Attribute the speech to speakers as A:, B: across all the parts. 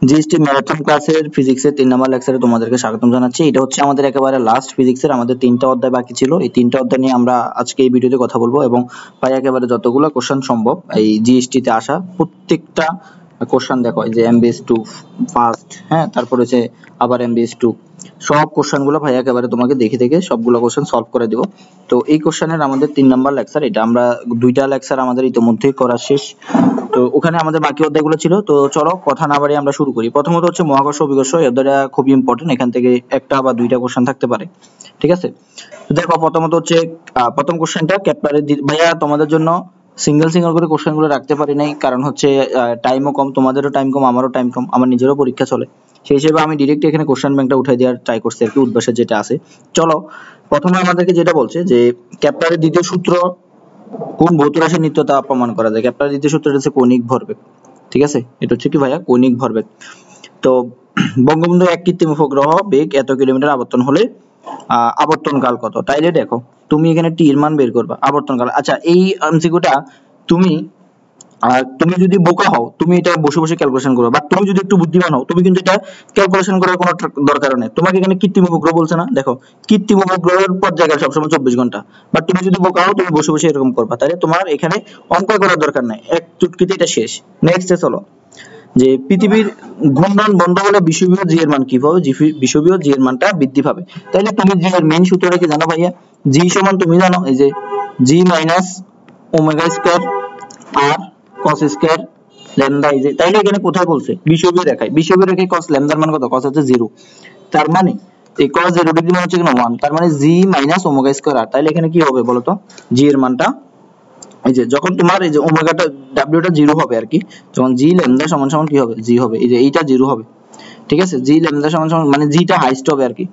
A: GST marathon ক্লাসের ফিজিক্সের 3 নম্বর লেকচারে তোমাদেরকে স্বাগতম জানাচ্ছি। এটা হচ্ছে আমাদের একেবারে লাস্ট ফিজিক্সের, আমাদের 3টা অধ্যায় বাকি ছিল। এই 3টা অধ্যায় নিয়ে আমরা আজকে এই ভিডিওতে কথা বলবো এবং প্রায় একেবারে যতগুলো কোশ্চেন সম্ভব এই জিএসটি তে আসা প্রত্যেকটা কোশ্চেন দেখো, এই যে এমবিএস 2 ফার্স্ট, হ্যাঁ, তারপর হচ্ছে আবার এমবিএস 2, সব কোশ্চেনগুলো ভাই একেবারে তোমাকে দেখে দেখে সবগুলো কোশ্চেন সলভ করে দিব। তো এই কোশ্চেনের আমাদের 3 নম্বর লেকচার, এটা আমরা 2টা লেকচার আমাদের ইতিমধ্যেই করা শেষ। তো ওখানে আমাদের বাকি অধ্যায়গুলো ছিল। তো চলো কথা না বাড়িয়ে আমরা শুরু করি। প্রথমত হচ্ছে মহাকর্ষ অভিকর্ষ, এই অধ্যায়টা খুবই ইম্পর্টেন্ট, এখান থেকে একটা বা 2টা কোশ্চেন থাকতে পারে, ঠিক আছে। তো দেখো প্রথমত হচ্ছে প্রথম কোশ্চেনটা কেপলারের, ভাইয়া তোমাদের জন্য সিঙ্গেল সিঙ্গেল করে কোশ্চেনগুলো রাখতে পারি নাই, কারণ হচ্ছে টাইমও কম, তোমাদেরও টাইম কম, আমারও টাইম কম, আমার নিজেরও পরীক্ষা চলে, সেই হিসেবে আমি ডিরেক্ট এখানে কোশ্চেন ব্যাংকটা উঠাই দেওয়ার ট্রাই করছি আর কি, উদ্দেশ্যে যেটা আছে। চলো প্রথমে আমাদেরকে যেটা বলছে যে কেপলারের দ্বিতীয় সূত্র কোন ভৌত রাশির নিত্যতা প্রমাণ করা যায়। কেপলারের দ্বিতীয় সূত্রটা হচ্ছে কৌণিক ভরবেগ, ঠিক আছে, এটা হচ্ছে কি ভাইয়া কৌণিক ভরবেগ। তো বঙ্গবন্ধু এক কৃত্রিম উপগ্রহ বেগ এত কিলোমিটার আবর্তন হলে আবর্তনকাল কত। তাইলে দেখো তুমি এখানে টি এর মান বের করবা, আবর্তনকাল। আচ্ছা এই এমসিকিউটা তুমি তুমি যদি বোকা হও তুমি এটা বসে বসে ক্যালকুলেশন করবে, বাট তুমি যদি একটু বুদ্ধিমান হও তুমি কিন্তু এটা ক্যালকুলেশন করার কোনো দরকার নেই। তোমাকে এখানে কৃত্রিম উপগ্রহ বলছে না, দেখো কৃত্রিম উপগ্রহের পর্যায়কাল সবসময় 24 ঘন্টা, বাট তুমি যদি বোকা হও তুমি বসে বসে এরকম করবা, তাহলে তোমার এখানে অঙ্ক করার দরকার নাই, এক চুটকিতে এটা শেষ। নেক্সট চলো, যে পৃথিবীর ঘূর্ণন বন্ধ হলে বিষুবীয় জি এর মান কি হবে, বিষুবীয় জি এর মানটা বৃদ্ধি পাবে। তাহলে তুমি জি এর মেইন সূত্রটা কি জানো ভাইয়া, জি সমান তুমি জানো এই যে জি মাইনাস ওমেগা স্কয়ার আর cos স্কয়ার ল্যামডা, এই যে তাইলে এখানে কোথায় বলছে বিষুবীয় রেখায়, বিষুবীয় রেখায় cos ল্যামডার মান কত, cos হচ্ছে 0, তার মানে এই cos 0 ডিগ্রি মানে হচ্ছে কিনা 1, তার মানে জি মাইনাস ওমেগা স্কয়ার আর। তাইলে এখানে কি হবে বলো তো, জি এর মানটা এই যে যখন তোমার এই যে ওমেগাটা ডাব্লিউটা 0 হবে আর কি, যখন জি ল্যামডা সমান সমান কি হবে, জি হবে, এই যে এইটা 0 হবে, ঠিক আছে, জি ল্যামডা সমান সমান মানে জিটা হাইস্ট হবে আর কি,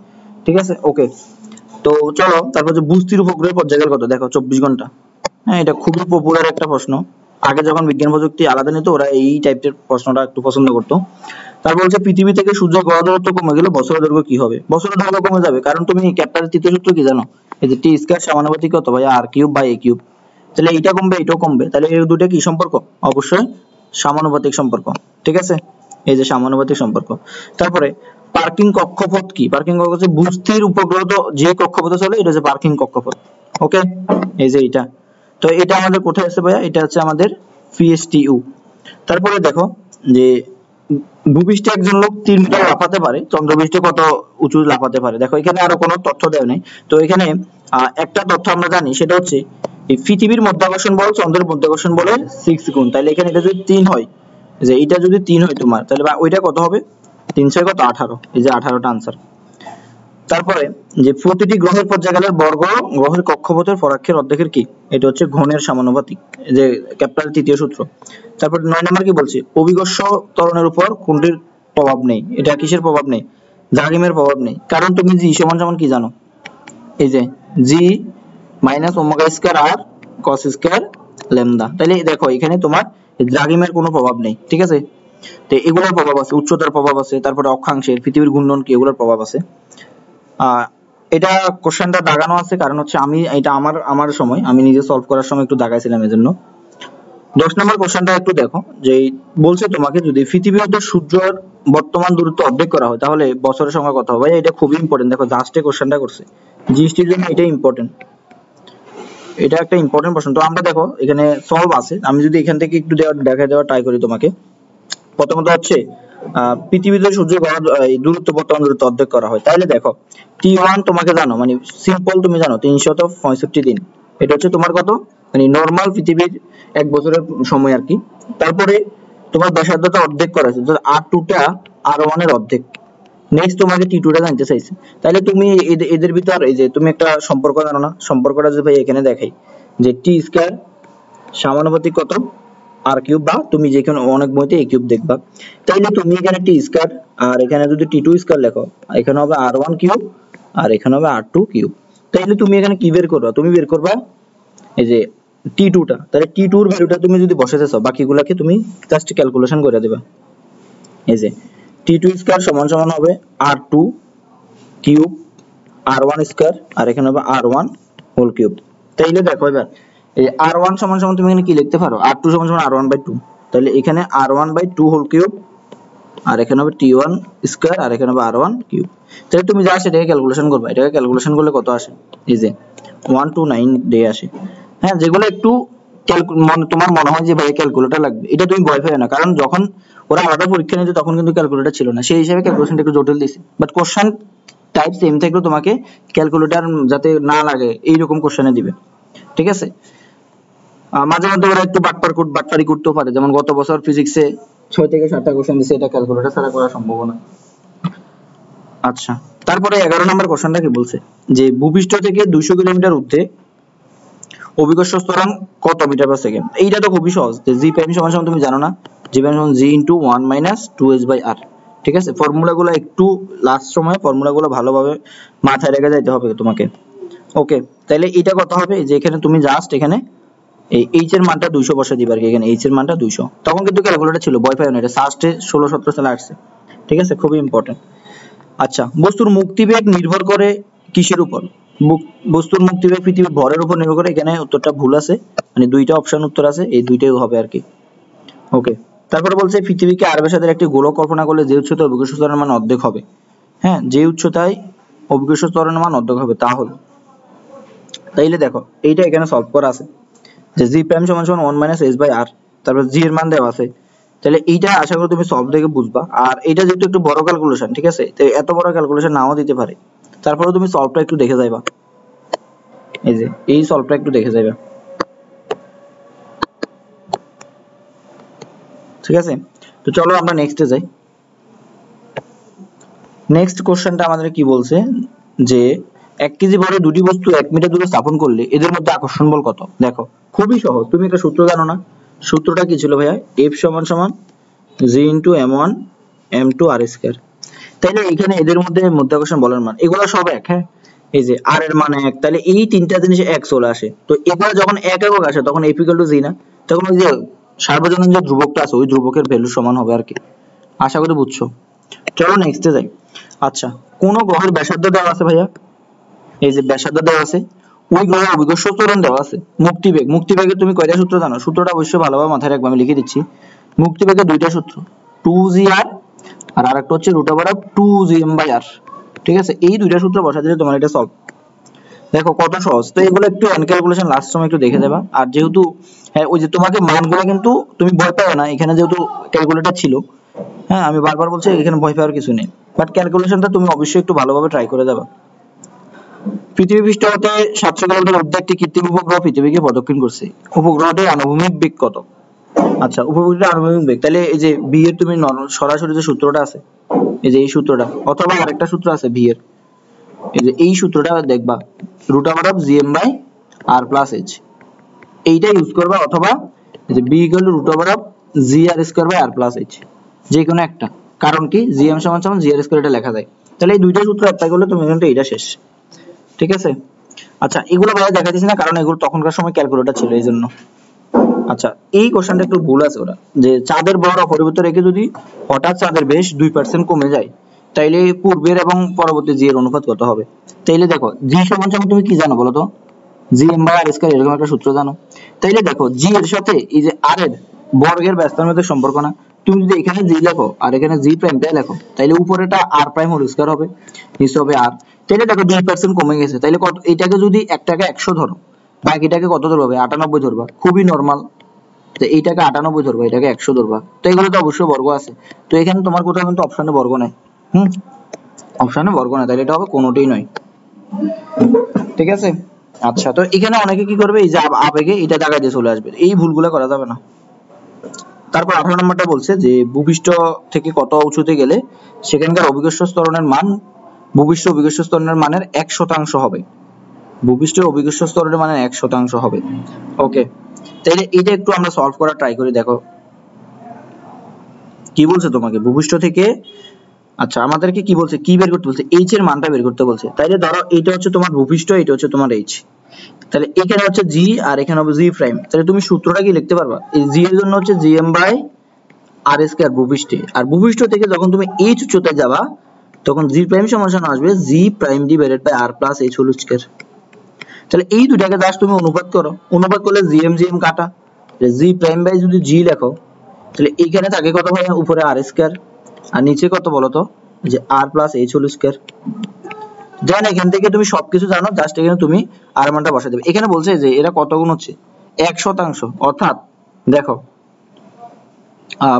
A: ঠিক আছে, ওকে। তো চলো তারপর যে বুস্তির উপগ্রহের পর্যায়কাল কত, দেখো 24 ঘন্টা। হ্যাঁ, এটা খুবই পপুলার একটা প্রশ্ন, আগে যখন বিজ্ঞান প্রযুক্তি আলাদা নিত ওরা এই টাইপের প্রশ্নটা একটু পছন্দ করতো। তারপর হচ্ছে পৃথিবী থেকে সূর্য গ্রহ দূরত্ব কমে গেলে বছরের দৈর্ঘ্য কি হবে, বছরের দৈর্ঘ্য কমে যাবে, কারণ তুমি ক্যাপটারের তৃতীয় সূত্র কি জানো, এই যে টি স্কয়ার সমানুপাতিক কত ভাই আর কিউব বাই এ কিউব, তাহলে এইটা কমবে এটাও কমবে, তাহলে এই দুটো কি সম্পর্ক, অবশ্যই সমানুপাতিক সম্পর্ক, ঠিক আছে, এই যে সমানুপাতিক সম্পর্ক। তারপরে পার্কিং কক্ষপথ কি, পার্কিং কক্ষপথ হচ্ছে বুস্তির উপগ্রহ যে কক্ষপথে চলে এটা হচ্ছে পার্কিং কক্ষপথ, ওকে, এই যে এটা। তো এটা আমাদের কোথায় আছে ভাইয়া, এটা হচ্ছে আমাদের পিএসটিইউ। তারপরে দেখো যে ভূপৃষ্ঠে একজন লোক 3 মিটার লাফাতে পারে, চন্দ্রপৃষ্ঠে কত উঁচু লাফাতে পারে। দেখো এখানে আরো কোনো তথ্য দেওয়া নেই, তো এখানে একটা তথ্য আমরা জানি সেটা হচ্ছে এই পৃথিবীর মধ্যাকর্ষণ বল চন্দ্রের মধ্যাকর্ষণ বলের 6 গুণ, তাহলে এখানে এটা যদি 3 হয়, যে এটা যদি 3 হয় তোমার, তাহলে ওইটা কত হবে, 3 6 কত 18, এই যে 18টা आंसर। তারপরে যে প্রতিটি গ্রহের পর্যায়কালের বর্গ গ্রহের কক্ষপথের পরাক্ষের অর্ধেকের কি, এটা হচ্ছে ঘনের সমানুপাতিক, এই যে কেপলারের তৃতীয় সূত্র। তারপর 9 নম্বর কি বলছে, অভিকর্ষ ত্বরণের উপর কোনটির প্রভাব নেই, এটা কিসের প্রভাব নেই, জাগিমের প্রভাব নেই, কারণ তুমি জি সমান সমান কি জানো, এই যে জি মাইনাস ওমেগা স্কয়ার আর cos স্কয়ার ল্যামডা, তাহলে দেখো এখানে তোমার জাগিমের কোনো প্রভাব নেই, ঠিক আছে। তো এগুলোর প্রভাব আছে, উচ্চতার প্রভাব আছে, তারপরে অক্ষাংশের পৃথিবীর ঘূর্ণন কি এগুলোর প্রভাব আছে। এটা কোশ্চেনটা দাগানো আছে কারণ হচ্ছে আমি এটা আমার সময় আমি নিজে সলভ করার সময় একটু দাগাইছিলাম এজন্য। 10 নম্বর কোশ্চেনটা একটু দেখো, যে বলছে তোমাকে যদি পৃথিবী হতে সূর্যের বর্তমান দূরত্ব অর্ধেক করা হয় তাহলে বছরের সংখ্যা কত হবে, এটা খুবই ইম্পর্টেন্ট, দেখো জাস্টে কোশ্চেনটা করছে, জিএসটির জন্য এটা ইম্পর্টেন্ট, এটা একটা ইম্পর্টেন্ট প্রশ্ন। তো আমরা দেখো এখানে সলভ আছে, আমি যদি এখান থেকে একটু দেওয়া ট্রাই করি তোমাকে। প্রথমত হচ্ছে পৃথিবীতে সূর্যের দূরত্ব বর্তমান দূরত্ব অর্ধেক করা হয়, তাহলে দেখো T1 তোমাকে জানো মানে সিম্পল তুমি জানো 365 দিন, এটা হচ্ছে তোমার কত মানে নরমাল পৃথিবীর এক বছরের সময় আর কি। তারপরে তোমার ব্যাসার্ধতা অর্ধেক করা আছে, R2 টা R1 এর অর্ধেক। নেক্সট তোমাকে T2 টা জানতে চাইছে, তাহলে তুমি এদের ভিতর এই যে তুমি একটা সম্পর্ক জানো না, সম্পর্কটা যে ভাই এখানে দেখাই যে টি স্কয়ার সমানুপাতিক কত আর কিউব, বা তুমি যেখানে অনেক বইতে এ কিউব দেখবা, তাইলে তুমি এখানে টি স্কয়ার আর এখানে যদি টি2 স্কয়ার লেখো এখানে হবে R1 কিউব আর এখানে হবে R2 কিউব, তাইলে তুমি এখানে কি বের করবা, তুমি বের করবা এই যে T2 টা, তাহলে T2 এর ভ্যালুটা তুমি যদি বসাতে চাও বাকিগুলোকে তুমি জাস্ট ক্যালকুলেশন করে দিবা, এই যে T2 স্কয়ার সমান সমান হবে R2 কিউব R1 স্কয়ার আর এখানে হবে R1 হোল কিউব। তাইলে দেখো এবার এই R1 সমান সমান তুমি এখানে কি লিখতে পারো, R2 সমান সমান R1/2, তাহলে এখানে R1/2 হোল কিউব আর এখানে হবে t1 স্কয়ার আর এখানে হবে r1 কিউব। তাহলে তুমি যা সেটাকে ক্যালকুলেশন করবে, এটাকে ক্যালকুলেশন করলে কত আসে, এই যে 129 ডে আসে। হ্যাঁ, যেগুলো একটু তোমার মনে হয় যে ভাই ক্যালকুলেটর লাগবে, এটা তুমি ভয় পেও না, কারণ যখন ওরা আলাদা পরীক্ষা নিতে তখন কিন্তু ক্যালকুলেটর ছিল না, সেই হিসাবে ক্যালকুলেশনটা একটু জটিল দিয়েছে, বাট কোশ্চেন টাইপ সেম থাকলেও তোমাকে ক্যালকুলেটর যাতে না লাগে এইরকম কোশ্চেনে দিবে, ঠিক আছে। মাঝে মধ্যে ওরা একটু বাটপারি করতেও পারে, যেমন গত বছর ফিজিক্সে 6 থেকে 7টা কোশ্চেন দিছে, এটা ক্যালকুলেটর ছাড়া করা সম্ভব না। আচ্ছা, তারপরে 11 নম্বর কোশ্চেনটা কি বলছে যে ভূপৃষ্ঠ থেকে 200 কিলোমিটার ঊর্ধ্বে অভিকর্ষ ত্বরণ কত মিটার পার সেকেন্ড। এইটা তো খুবই সহজ, যে জি প্রাইম সমান সমান তুমি জানো না, জি প্রাইম সমান জি ইনটু 1 মাইনাস 2h/r, ঠিক আছে। ফর্মুলাগুলো একটু লাস্ট সময় ফর্মুলাগুলো ভালোভাবে মাথায় রেখে যাইতে হবে তোমাকে। ওকে, তাহলে এটা কত হবে, যে এখানে তুমি জাস্ট এখানে এই h এর মানটা 200 বসে দিবা আর কি, এখানে h এর মানটা 200। তখন কিন্তু ক্যালকুলেটর ছিল, ভয় পাইও না, এটা সাস্টে 16-17 সালে আসছে, ঠিক আছে, খুবই ইম্পর্টেন্ট। আচ্ছা, বস্তুর মুক্তিবেগ নির্ভর করে কিসের উপর? বস্তুর মুক্তিবেগ পৃথিবীর ভরের উপর নির্ভর করে। এখানে উত্তরটা ভুল আছে, মানে দুইটা অপশন উত্তর আছে, এই দুইটাই হবে আর কি। ওকে, তারপরে বলছে পৃথিবীকে আর ব্যাসার্ধের একটি গোলক কল্পনা করলে যে উচ্চতায় অভিকর্ষ ত্বরণের মান অর্ধেক হবে। হ্যাঁ, যে উচ্চতায় অভিকর্ষ ত্বরণের মান অর্ধেক হবে তা হলো, তাইলে দেখো এইটা এখানে সলভ করা আছে যে জি প্রাইম সমান সমান 1 মাইনাস h বাই r, তারপর জি এর মান দেওয়া আছে, তাহলে এইটা আশা করি তুমি সলভ দেখে বুঝবা। আর এটা যেহেতু একটু বড় ক্যালকুলেশন, ঠিক আছে, তো এত বড় ক্যালকুলেশন নাও দিতে পারে, তারপরে তুমি সলভটা একটু দেখে যাইবা, এই যে এই সলভটা একটু দেখে যাইবা, ঠিক আছে। তো চলো আমরা নেক্সটে যাই। নেক্সট কোশ্চেনটা আমাদের কি বলছে যে 1 কেজি ভরে দুটি বস্তু 1 মিটার দূরে স্থাপন করলে এদের মধ্যে আকর্ষণ বল কত। দেখো খুবই সহজ, তুমি একটা সূত্র জানো না, সূত্রটা কি ছিল ভাইয়া, F সমান সমান g into m1 m2 r square. তাইলে এখানে এদের মধ্যে মধ্যাকর্ষণ বলের মান এগুলো সব এক, হ্যাঁ, এই যে r এর মান 1, তাহলে এই তিনটা জিনিস এক চলে আসে, তো এগুলো যখন এক একক আসে তখন f ইকুয়াল টু g না, তখন ওই যে সার্বজনীন যে ধ্রুবকটা আছে ওই ধ্রুবকের ভ্যালু সমান হবে আর কি। আশা করি বুঝছো। চলো নেক্সটে যাই। আচ্ছা, কোন গ্রহের ব্যাসার্ধ দেওয়া আছে ভাইয়া, এই যে ব্যাসার্ধ দেওয়া আছে, ওই গ্রহের অভিকর্ষ ত্বরণ দেওয়া আছে, মুক্তিবেগের তুমি কয়টা সূত্র জানো, সূত্রটা অবশ্যই ভালোভাবে মাথায় রাখবে, আমি লিখে দিচ্ছি। মুক্তিবেগের দুইটা সূত্র, 2gr আর আরেকটা হচ্ছে √2gm/r, ঠিক আছে। এই দুইটা সূত্র বসা দিলে তোমার এটা সলভ। দেখো কত সহজ, তো এগুলো একটু এন ক্যালকুলেশন লাস্ট সময় একটু দেখে দেবা। আর যেহেতু হ্যাঁ ওই যে তোমাকে মানগুলো কিন্তু তুমি ভয় পাও না, এখানে যেহেতু ক্যালকুলেটর ছিল, হ্যাঁ আমি বারবার বলছি এখানে ভয় পাওয়ার কিছু নেই, বাট ক্যালকুলেশনটা তুমি অবশ্যই একটু ভালোভাবে ট্রাই করে যাবা। পৃথিবী পৃষ্ঠ হতে 700 কিলোমিটার ঊর্ধ্বে একটি কৃত্রিম উপগ্রহ পৃথিবীকে প্রদক্ষিণ করছে, উপগ্রহটির আনুভূমিক বেগ কত। আচ্ছা, উপগ্রহটির আনুভূমিক বেগ, তাহলে এই যে বি এর তুমি সরাসরি যে সূত্রটা আছে, এই যে এই সূত্রটা, অথবা আরেকটা সূত্র আছে বি এর, এই যে এই সূত্রটা দেখবা, √gm/r+h, এইটা ইউজ করবা, অথবা এই যে b √gr²/r+h, যে কোনো একটা, কারণ কি gm সমান সমান gr² এটা লেখা যায়, তাহলে এই দুইটা সূত্র অ্যাপ্লাই করলে তুমি কিন্তু এটা শেষ, ঠিক আছে। আচ্ছা, এগুলো ভাই দেখাচ্ছি না কারণ এগুলো তখনকার সময় ক্যালকুলেটর ছিল এই জন্য। আচ্ছা, এই কোশ্চেনটা একটু ভুল আছে ওরা, যে চাঁদের ভর অপরিবর্তিত রেখে যদি হঠাৎ চাঁদের বেশ 2% কমে যায় তাইলে পূর্বের এবং পরবর্তী জি এর অনুপাত কত হবে। তাইলে দেখো জি সমান সমান তুমি কি জানো বলো তো, gm/r² এরকম একটা সূত্র জানো। তাইলে দেখো জি এর সাথে এই যে r এর বর্গের ব্যস্তার মধ্যে সম্পর্ক না, তুমি যদি এখানে জি লেখো আর এখানে জি প্রাইমটাই লেখো, তাইলে উপরেটা r প্রাইম হোল স্কয়ার হবে, নিচে হবে r। তাইলে দেখো 2% কমে গেছে, তাইলে কত, এটাকে যদি 1 টাকা 100 ধরো, বাকিটাকে কত ধরবে, 98 ধরবা, খুবই নরমাল। তো এইটাকে 98 ধরবা, এটাকে 100 ধরবা, তো এগুলো তো অবশ্যই বর্গ আছে, তো এখানে তোমার কোথাও কিন্তু অপশনে বর্গ নাই, অপশনে বর্গ নাই, তাহলে এটা হবে কোনোটাই নয়, ঠিক আছে। আচ্ছা, তো এখানে অনেকে কি করবে, এই যে আবেগে এটা দাগায় দিয়ে চলে আসবে, এই ভুলগুলো করা যাবে না। তারপর 18 নম্বরটা বলছে যে ভূপৃষ্ঠ থেকে কত উঁচুতে গেলে সেখানকার অভিকর্ষ ত্বরণের মান ভূপৃষ্ঠ অভিকর্ষ ত্বরণের মানের 1% হবে, ভূপৃষ্ঠের অভিকর্ষ ত্বরণের মানের 1% হবে। ওকে, তাহলে এটা একটু আমরা সলভ করা ট্রাই করি। দেখো কি বলছে তোমাকে, ভূপৃষ্ঠ থেকে, আচ্ছা আমাদেরকে কি বলছে, কি বের করতে বলছে, এইচ এর মানটা বের করতে বলছে। তাইলে ধরো এইটা হচ্ছে তোমার ভূপৃষ্ঠ, এটা হচ্ছে তোমার এইচ, তাহলে এখানে হচ্ছে জি আর এখানে হবে জি প্রাইম, তাহলে তুমি সূত্রটা কি লিখতে পারবা, এই জি এর জন্য হচ্ছে gm/r² ভূপৃষ্ঠে, আর ভূপৃষ্ঠ থেকে যখন তুমি এইচ উচ্চতায় যাবা তখন জি প্রাইম সমান আসবে g prime divided by r+h whole square. তাহলে এই দুটাকে জাস্ট তুমি অনুপাত করো, অনুপাত করলে gm কাটা, জি প্রাইম বাই যদি জি লেখো তাহলে এইখানে থাকে কত হয় উপরে r স্কয়ার, আর নিচে কত বলো তো, যে r plus h whole square. Then এখান থেকে তুমি সবকিছু জানো, জাস্ট এখানে তুমি r মানটা বসাই দেবে। এখানে বলছে যে এরা কত গুণ হচ্ছে, 1%, অর্থাৎ দেখো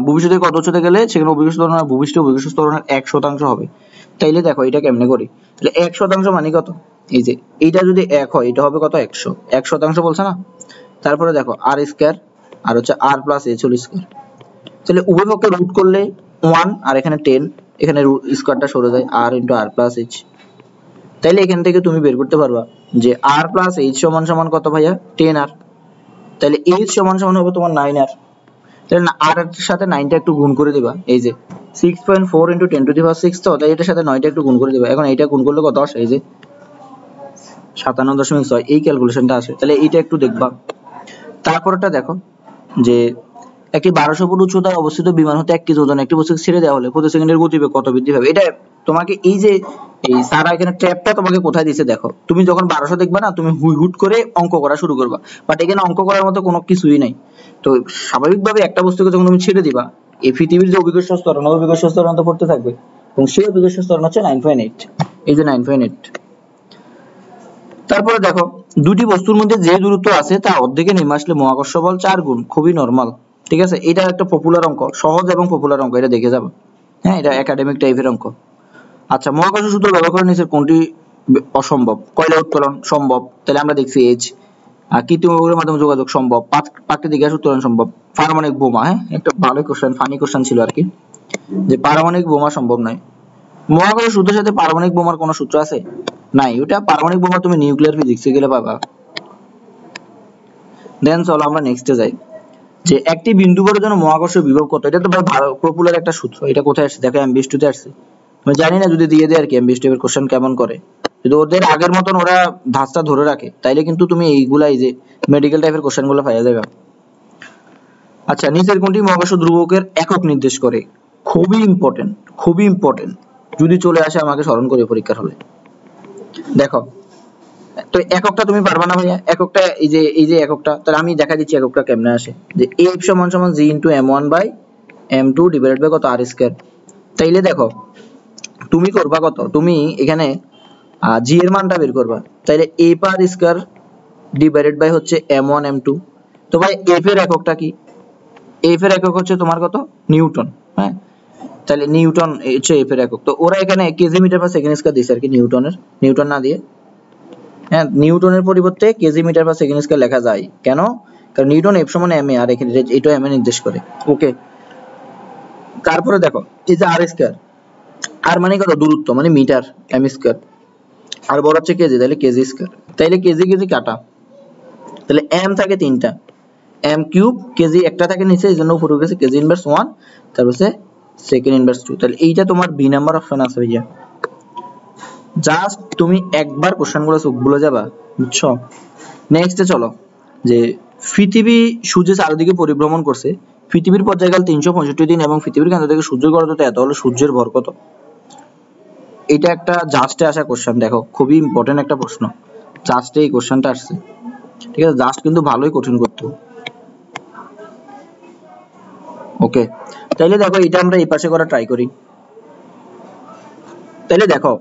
A: ভবিষ্যতে কত উচ্চতে গেলে সেখানে অভিকর্ষ ত্বরণ আর ভূপৃষ্ঠ অভিকর্ষ ত্বরণের 1% হবে। তাইলে দেখো এটা কেমনে করি, তাহলে 1% মানে কত, এই যে এইটা যদি 1 হয় এটা হবে কত, 100, 1% বলছে না। তারপরে দেখো r স্কয়ার আর হচ্ছে r plus h whole square. তাহলে উভয় পক্ষে রুট করলে 1 আর এখানে 10, এখানে স্কয়ারটা সরে যায়, r into r plus h। তাইলে এখান থেকে তুমি বের করতে পারবা যে r প্লাস h সমান সমান কত ভাইয়া, 10r। তাহলে h সমান সমান হবে তোমার 9r। তাহলে r এর সাথে 9টা একটু গুণ করে দিবা, এই যে 6.4 ইনটু 10 টু দি পাওয়ার 6, তো তাই এটার সাথে 9টা একটু গুণ করে দিবা। এখন এইটা গুণ করলে কত আসে, এই যে 57.6, এই ক্যালকুলেশনটা আসে। তাহলে এইটা একটু দেখবা। তারপরটা দেখো যে একটি 1200 ফুট উচ্চতায় অবস্থিত বিমান হতে 1 কেজি ওজন একটি বস্তুকে ছেড়ে দেওয়া হলে প্রতি সেকেন্ডের গতিবেগ কত বৃদ্ধি পাবে। এটা তোমাকে এই যে এই সারা এখানে ট্র্যাপটা তোমাকে কোথায় দিয়েছে দেখো, তুমি যখন 1200 দেখবা না, তুমি হুট করে অঙ্ক করা শুরু করবা, বাট এখানে অঙ্ক করার মতো কোনো কিছুই নাই। তো স্বাভাবিকভাবে একটা বস্তুকে যখন তুমি ছেড়ে দিবা, এই পৃথিবীর যে অভিকর্ষ ত্বরণ, অভিকর্ষ ত্বরণ তো পড়তে থাকবে, এবং সেই অভিকর্ষ ত্বরণ হচ্ছে 9.8, এই যে 9.8। তারপরে দেখো দুটি বস্তুর মধ্যে যে দূরত্ব আছে তা অর্ধেকে নেমে আসলে মহাকর্ষ বল 4 গুণ, খুবই নরমাল। ঠিক আছে, এটা একটা পপুলার অঙ্ক, সহজ এবং পপুলার অঙ্ক, এটা দেখে যাবো। হ্যাঁ, এটা একাডেমিক টাইপের অঙ্ক। আচ্ছা, মহাকর্ষ সূত্র ব্যবহার করে নিচের কোনটি অসম্ভব। কয়লা উত্তোলন সম্ভব, তাহলে আমরা দেখছি এইচ। আর কৃত্রিম উপগ্রহের মাধ্যমে যোগাযোগ সম্ভব, প্রাকৃতিক গ্যাস উত্তোলন সম্ভব, পারমাণবিক বোমা, হ্যাঁ একটা ভালো কোশ্চেন, ফানি কোশ্চেন ছিল আর কি, যে পারমাণবিক বোমা সম্ভব নয়। মহাকর্ষ সূত্রের সাথে পারমাণবিক বোমার কোনো সূত্র আছে? নাই, ওটা পারমাণবিক বোমা তুমি নিউক্লিয়ার ফিজিক্সে গেলে পাবা। দেন চলো আমরা নেক্সটে যাই, যে একটি বিন্দু বরাবর জন্য মহাকর্ষ বিভব কত। এটা তো ভালো পপুলার একটা সূত্র, এটা কোথায় আসছে দেখো, এমবিএস2 তে আসছে। আমি জানি না যদি দিয়ে দেয় আর কি এমবিএস2 এর কোশ্চেন কেমন করে, যদি ওদের আগের মতন ওরা ধাঁচটা ধরে রাখে তাইলে কিন্তু তুমি এইগুলাই যে মেডিকেল টাইপের কোশ্চেন গুলো পাওয়া যাবে। আচ্ছা, নিচের কোনটি মহাকর্ষ ধ্রুবকের একক নির্দেশ করে। খুবই ইম্পর্টেন্ট, খুবই ইম্পর্টেন্ট, যদি চলে আসে আমাকে স্মরণ করে পরীক্ষার হলে। দেখো তো এককটা তুমি পারবা না ভাইয়া, এককটা এই যে এককটা, তাহলে আমি দেখা দিচ্ছি এককটা কেমনে আসে, যে f সমান সমান g into m1 by m2 divided by কত, r স্কয়ার। তাইলে দেখো তুমি করবা কত, তুমি এখানে g এর মানটা বের করবা, তাইলে a per square divided by হচ্ছে m1 m2। তো ভাই f এর এককটা কি, f এর একক হচ্ছে তোমার কত, নিউটন। হ্যাঁ, তাহলে নিউটন হচ্ছে f এর একক। তো ওরা এখানে kg metre per second square দিয়েছে আর কি, নিউটন না দিয়ে, হ্যাঁ নিউটনের পরিবর্তে kg metre per second square লেখা যায় কেন, কারণ নিউটন f সমান ma, আর এখানে এটা ma নির্দেশ করে। ওকে, তারপরে দেখো এই যে r স্কয়ার, r মানে কত, দূরত্ব মানে মিটার, m স্কয়ার, আর বড় হচ্ছে কেজি, তাহলে কেজি স্কয়ার। তাইলে কেজি কেজি কাটা, তাহলে m থাকে 3টা, m কিউব, কেজি একটা থাকে নিচে, এইজন্য উপরে গেছে কেজি ইনভার্স 1, তারপর সেকেন্ড ইনভার্স 2। তাহলে এইটা তোমার বি নাম্বার অপশন আছে ভাইয়া। জাস্ট তুমি একবার কোশ্চেনগুলো চোখ বুলে যাবা, বুঝছো। নেক্সটে চলো, যে পৃথিবী সূর্যের চারিদিকে পরিভ্রমণ করছে, পৃথিবীর পর্যায়কাল 365 দিন এবং পৃথিবীর কেন্দ্র থেকে সূর্যের গড় এত হলে সূর্যের ভর কত। এটা একটা জাস্টে আসা কোশ্চেন, দেখো খুবই ইম্পর্টেন্ট একটা প্রশ্ন, জাস্টে এই কোশ্চেনটা আসছে। ঠিক আছে, জাস্ট কিন্তু ভালোই কঠিন করতে। ওকে, তাইলে দেখো এটা আমরা এই পাশে করা ট্রাই করি। তাইলে দেখো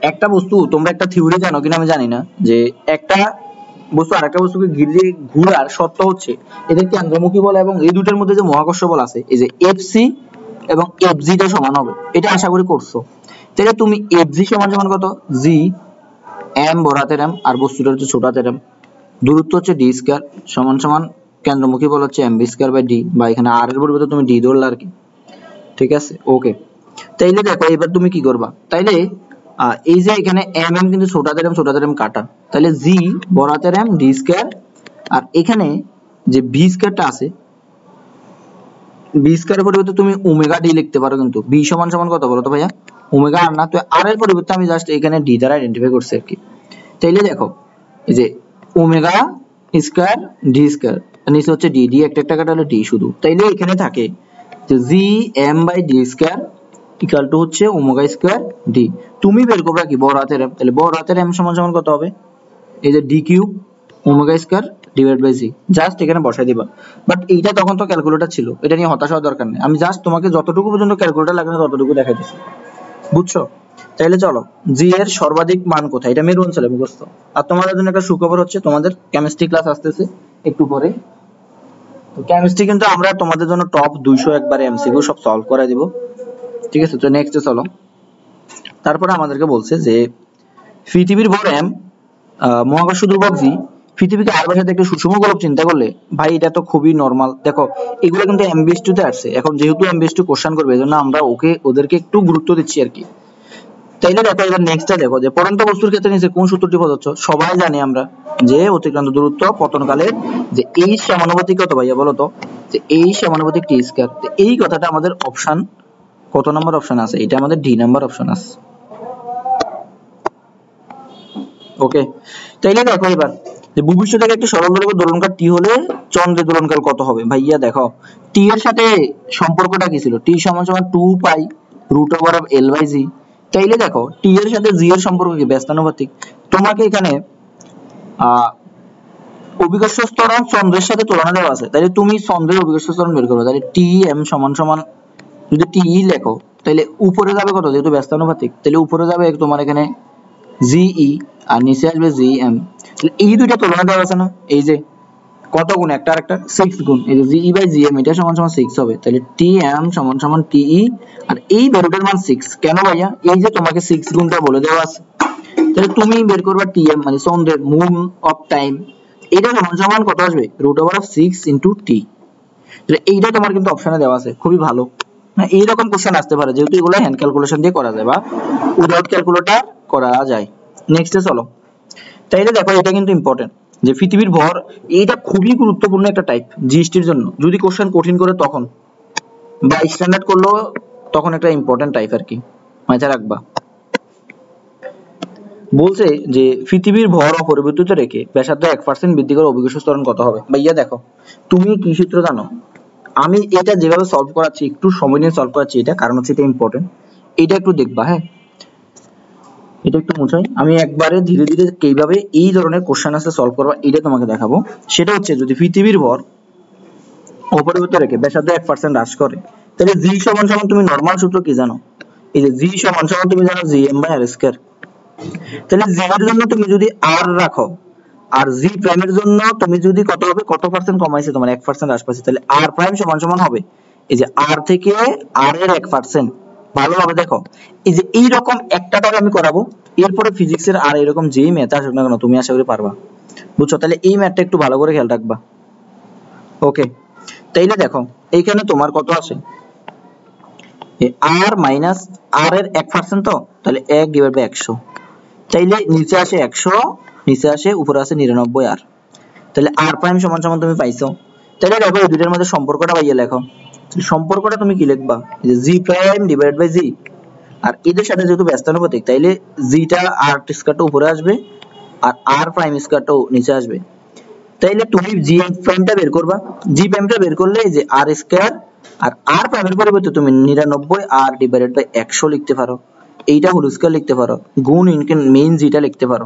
A: একটা বস্তু, তোমরা একটা থিওরি জানো কিনা আমি জানি না, যে একটা বস্তু আরেকটা বস্তুকে ঘিরে ঘোরার শর্ত হচ্ছে এদের কেন্দ্রমুখী বল এবং এই দুটোর মধ্যে যে মহাকর্ষ বল আছে, এই যে FC এবং FG টা সমান হবে, এটা আশা করি করছো। তাহলে তুমি FG সমান সমান কত, G m বড় হাতের m আর বস্তুটা হচ্ছে ছোট হাতের m, দূরত্ব হচ্ছে d স্কয়ার সমান সমান কেন্দ্রমুখী বল হচ্ছে mv স্কয়ার বাই d, বা এখানে r এর পরিবর্তে তুমি d ধরলে আর কি। ঠিক আছে, ওকে। তাইলে দেখো এবার তুমি কি করবা, তাইলে এই যে এখানে mm কিন্তু ছোট হাতের m কাটা, তাহলে g বড় হাতের m d স্কয়ার, আর এখানে যে b স্কয়ারটা আছে, b স্কয়ারের পরিবর্তে তুমি ওমেগা d লিখতে পারো, কিন্তু b সমান সমান কত বলো তো ভাইয়া, ওমেগা r না, তো r এর পরিবর্তে আমি জাস্ট এখানে d দ্বারা আইডেন্টিফাই করছি আর কি। তাইলে দেখো এই যে ওমেগা স্কয়ার d স্কয়ার, নিচে হচ্ছে d, d একটা একটা কাটালে d শুধু, তাইলে এখানে থাকে যে g m by d square equal to হচ্ছে ওমেগা স্কয়ার d। তুমি বের করবা কি, বড় হাতের m, তাহলে বড় হাতের m সমান সমান কত হবে, এই যে d cube omega square divide by G, just এখানে বসাই দিবা। বাট এইটা তখন তো ক্যালকুলেটর ছিল, এটা নিয়ে হতাশ হওয়ার দরকার নেই, আমি জাস্ট তোমাকে যতটুকু পর্যন্ত ক্যালকুলেটর লাগে না ততটুকু দেখাই দিচ্ছি, বুঝছো? তাইলে চলো, জি এর সর্বাধিক মান কোথায়, এটা মেরু অঞ্চলে মুখস্থ। আর তোমাদের জন্য একটা সুখবর হচ্ছে, তোমাদের কেমিস্ট্রি ক্লাস আসতেছে একটু পরে। তো কেমিস্ট্রি কিন্তু আমরা তোমাদের জন্য টপ 200 একবারে এমসিকিউ সব সলভ করে দিব, ঠিক আছে? তো নেক্সটে চলো। তারপরে আমাদেরকে বলছে যে পৃথিবীর ভর এম, মহাকর্ষ ধ্রুবক জি, পৃথিবীকে আরবের সাথে একটা সুষম গোলক চিন্তা করলে, ভাই এটা তো খুবই নরমাল। দেখো এগুলো কিন্তু এমবিএস2 তে আসছে, এখন যেহেতু এমবিএস2 কোশ্চেন করবে এজন্য আমরা ওদেরকে একটু গুরুত্ব দিচ্ছি আর কি। তাইলে দেখো এবার নেক্সটটা দেখো যে পড়ন্ত বস্তুর ক্ষেত্রে নিচে কোন সূত্রটি প্রযোজ্য। সবাই জানি আমরা যে অতিক্রান্ত দূরত্ব পতনকালের যে এইচ সমানুপাতিক কত ভাইয়া বলো তো, যে এইচ সমানুপাতিক টি স্কয়ার। তো এই কথাটা আমাদের অপশন কত নাম্বার অপশন আছে, এটা আমাদের ডি নাম্বার অপশন আছে। ওকে, তাইলে দেখো এবার যে ভবিষ্যতে একটি সরল দৈর্ঘ্যের দোলনকাল টি হলে চন্দ্রের দোলনকাল কত হবে। ভাইয়া দেখো টি এর সাথে সম্পর্কটা কি ছিল, টি সমান সমান 2 pi root over of l by g. তাইলে দেখো টি এর সাথে জি এর সম্পর্ক কি, ব্যস্তানুপাতিক। তোমাকে এখানে অভিকর্ষ ত্বরণ চন্দ্রের সাথে তুলনা দেওয়া আছে, তাহলে তুমি চন্দ্রের অভিকর্ষ ত্বরণ বের করবে, তাহলে টি এম সমান সমান যদি টি লেখো তাহলে উপরে যাবে কত, যেহেতু ব্যস্তানুপাতিক তাহলে উপরে যাবে তোমার এখানে জিই আর নিচে আসবে জিএম। এই দুইটা তুলনা দেওয়া আছে না, এই যে কত গুণ, একটা আর একটা 6 গুণ, এই যে জিই বাই জিএম এটা সমান সমান 6 হবে, তাহলে টিএম সমান সমান টিই আর এই ভ্যালুটার মান 6। কেন ভাইয়া, এই যে তোমাকে 6 গুণটা বলে দেওয়া আছে, তাহলে তুমি বের করবা টিএম মানে চন্দ্রের মুন অফ টাইম, এটা সমান সমান কত আসবে, root over of 6 into T. তাহলে এইটা তোমার কিন্তু অপশনে দেওয়া আছে, খুবই ভালো না? এইরকম কোশ্চেন আসতে পারে, যেহেতু এগুলো হ্যান্ড ক্যালকুলেশন দিয়ে করা যায় বা উইদাউট ক্যালকুলেটর করা যায়। নেক্সটে চলো। তাইলে দেখো এটা কিন্তু ইম্পর্টেন্ট যে পৃথিবীর ভর, এইটা খুবই গুরুত্বপূর্ণ একটা টাইপ জিএসটির জন্য, যদি কোশ্চেন কঠিন করে তখন বা স্ট্যান্ডার্ড করলো তখন একটা ইম্পর্টেন্ট টাইপ আর কি, মাথায় রাখবা। বলছে যে পৃথিবীর ভর অপরিবর্তিত রেখে ব্যাসার্ধ 1% বৃদ্ধি করে অভিকর্ষ ত্বরণ কত হবে। ভাইয়া দেখো তুমি কি সূত্র জানো, আমি এটা যেভাবে সলভ করাচ্ছি একটু সময় নিয়ে সলভ করাচ্ছি, এটা কারণ হচ্ছে এটা ইম্পর্টেন্ট, এটা একটু দেখবা। হ্যাঁ এটা একটু মুছাই, আমি একবারে ধীরে ধীরে কিভাবে এই ধরনের কোশ্চেন আসলে সলভ করবা এটা তোমাকে দেখাবো। সেটা হচ্ছে যদি পৃথিবীর ভর অপরিবর্তিত রেখে ব্যাসার্ধ 1% হ্রাস করে, তাহলে জি সমান সমান তুমি নরমাল সূত্র কি জানো, এই যে জি সমান সমান তুমি জানো G M by R square. তাহলে জি এর জন্য তুমি যদি আর রাখো আর জি প্রাইমের জন্য তুমি যদি কত হবে, কত পার্সেন্ট কমাইছে তোমার 1% হ্রাস পাইছে, তাহলে আর প্রাইম সমান সমান হবে এই যে আর থেকে আর এর 1%। ভালোভাবে দেখো এই যে এইরকম একটা টাকা আমি করাবো, এরপরে ফিজিক্সের আর এরকম যেই ম্যাথ আসুক না কেন তুমি আশা করি পারবা, বুঝছো? তাহলে এই ম্যাথটা একটু ভালো করে খেয়াল রাখবা। ওকে, তাইলে দেখো এইখানে তোমার কত আছে, আর মাইনাস আর এর 1% তো, তাহলে 1 ডিভাইড বাই 100, তাইলে নিচে আসে 100, নিচে আসে উপরে আছে 99 আর, তাহলে আর প্রাইম সমান সমান তুমি পাইছো। তাহলে দেখো এই দুইটার মধ্যে সম্পর্কটা ভাইয়া লেখো, সম্পর্কটা তুমি কি লিখবা, যে জি প্রাইম ডিভাইড বাই জি, আর এদের সাথে যেহেতু ব্যস্তানুপাতিক তাইলে জিটা আর স্কয়ারটা উপরে আসবে আর আর প্রাইম স্কয়ারটাও নিচে আসবে। তাইলে তুমি জি প্রাইমটা বের করবা, জি প্রাইমটা বের করলে যে আর স্কয়ার আর আর প্রাইমের পরিবর্তে তুমি 99 আর ডিভাইডেড বাই 100 লিখতে পারো, এইটা হোল স্কয়ার লিখতে পারো, গুণ ইনকেন মেইন জিটা লিখতে পারো।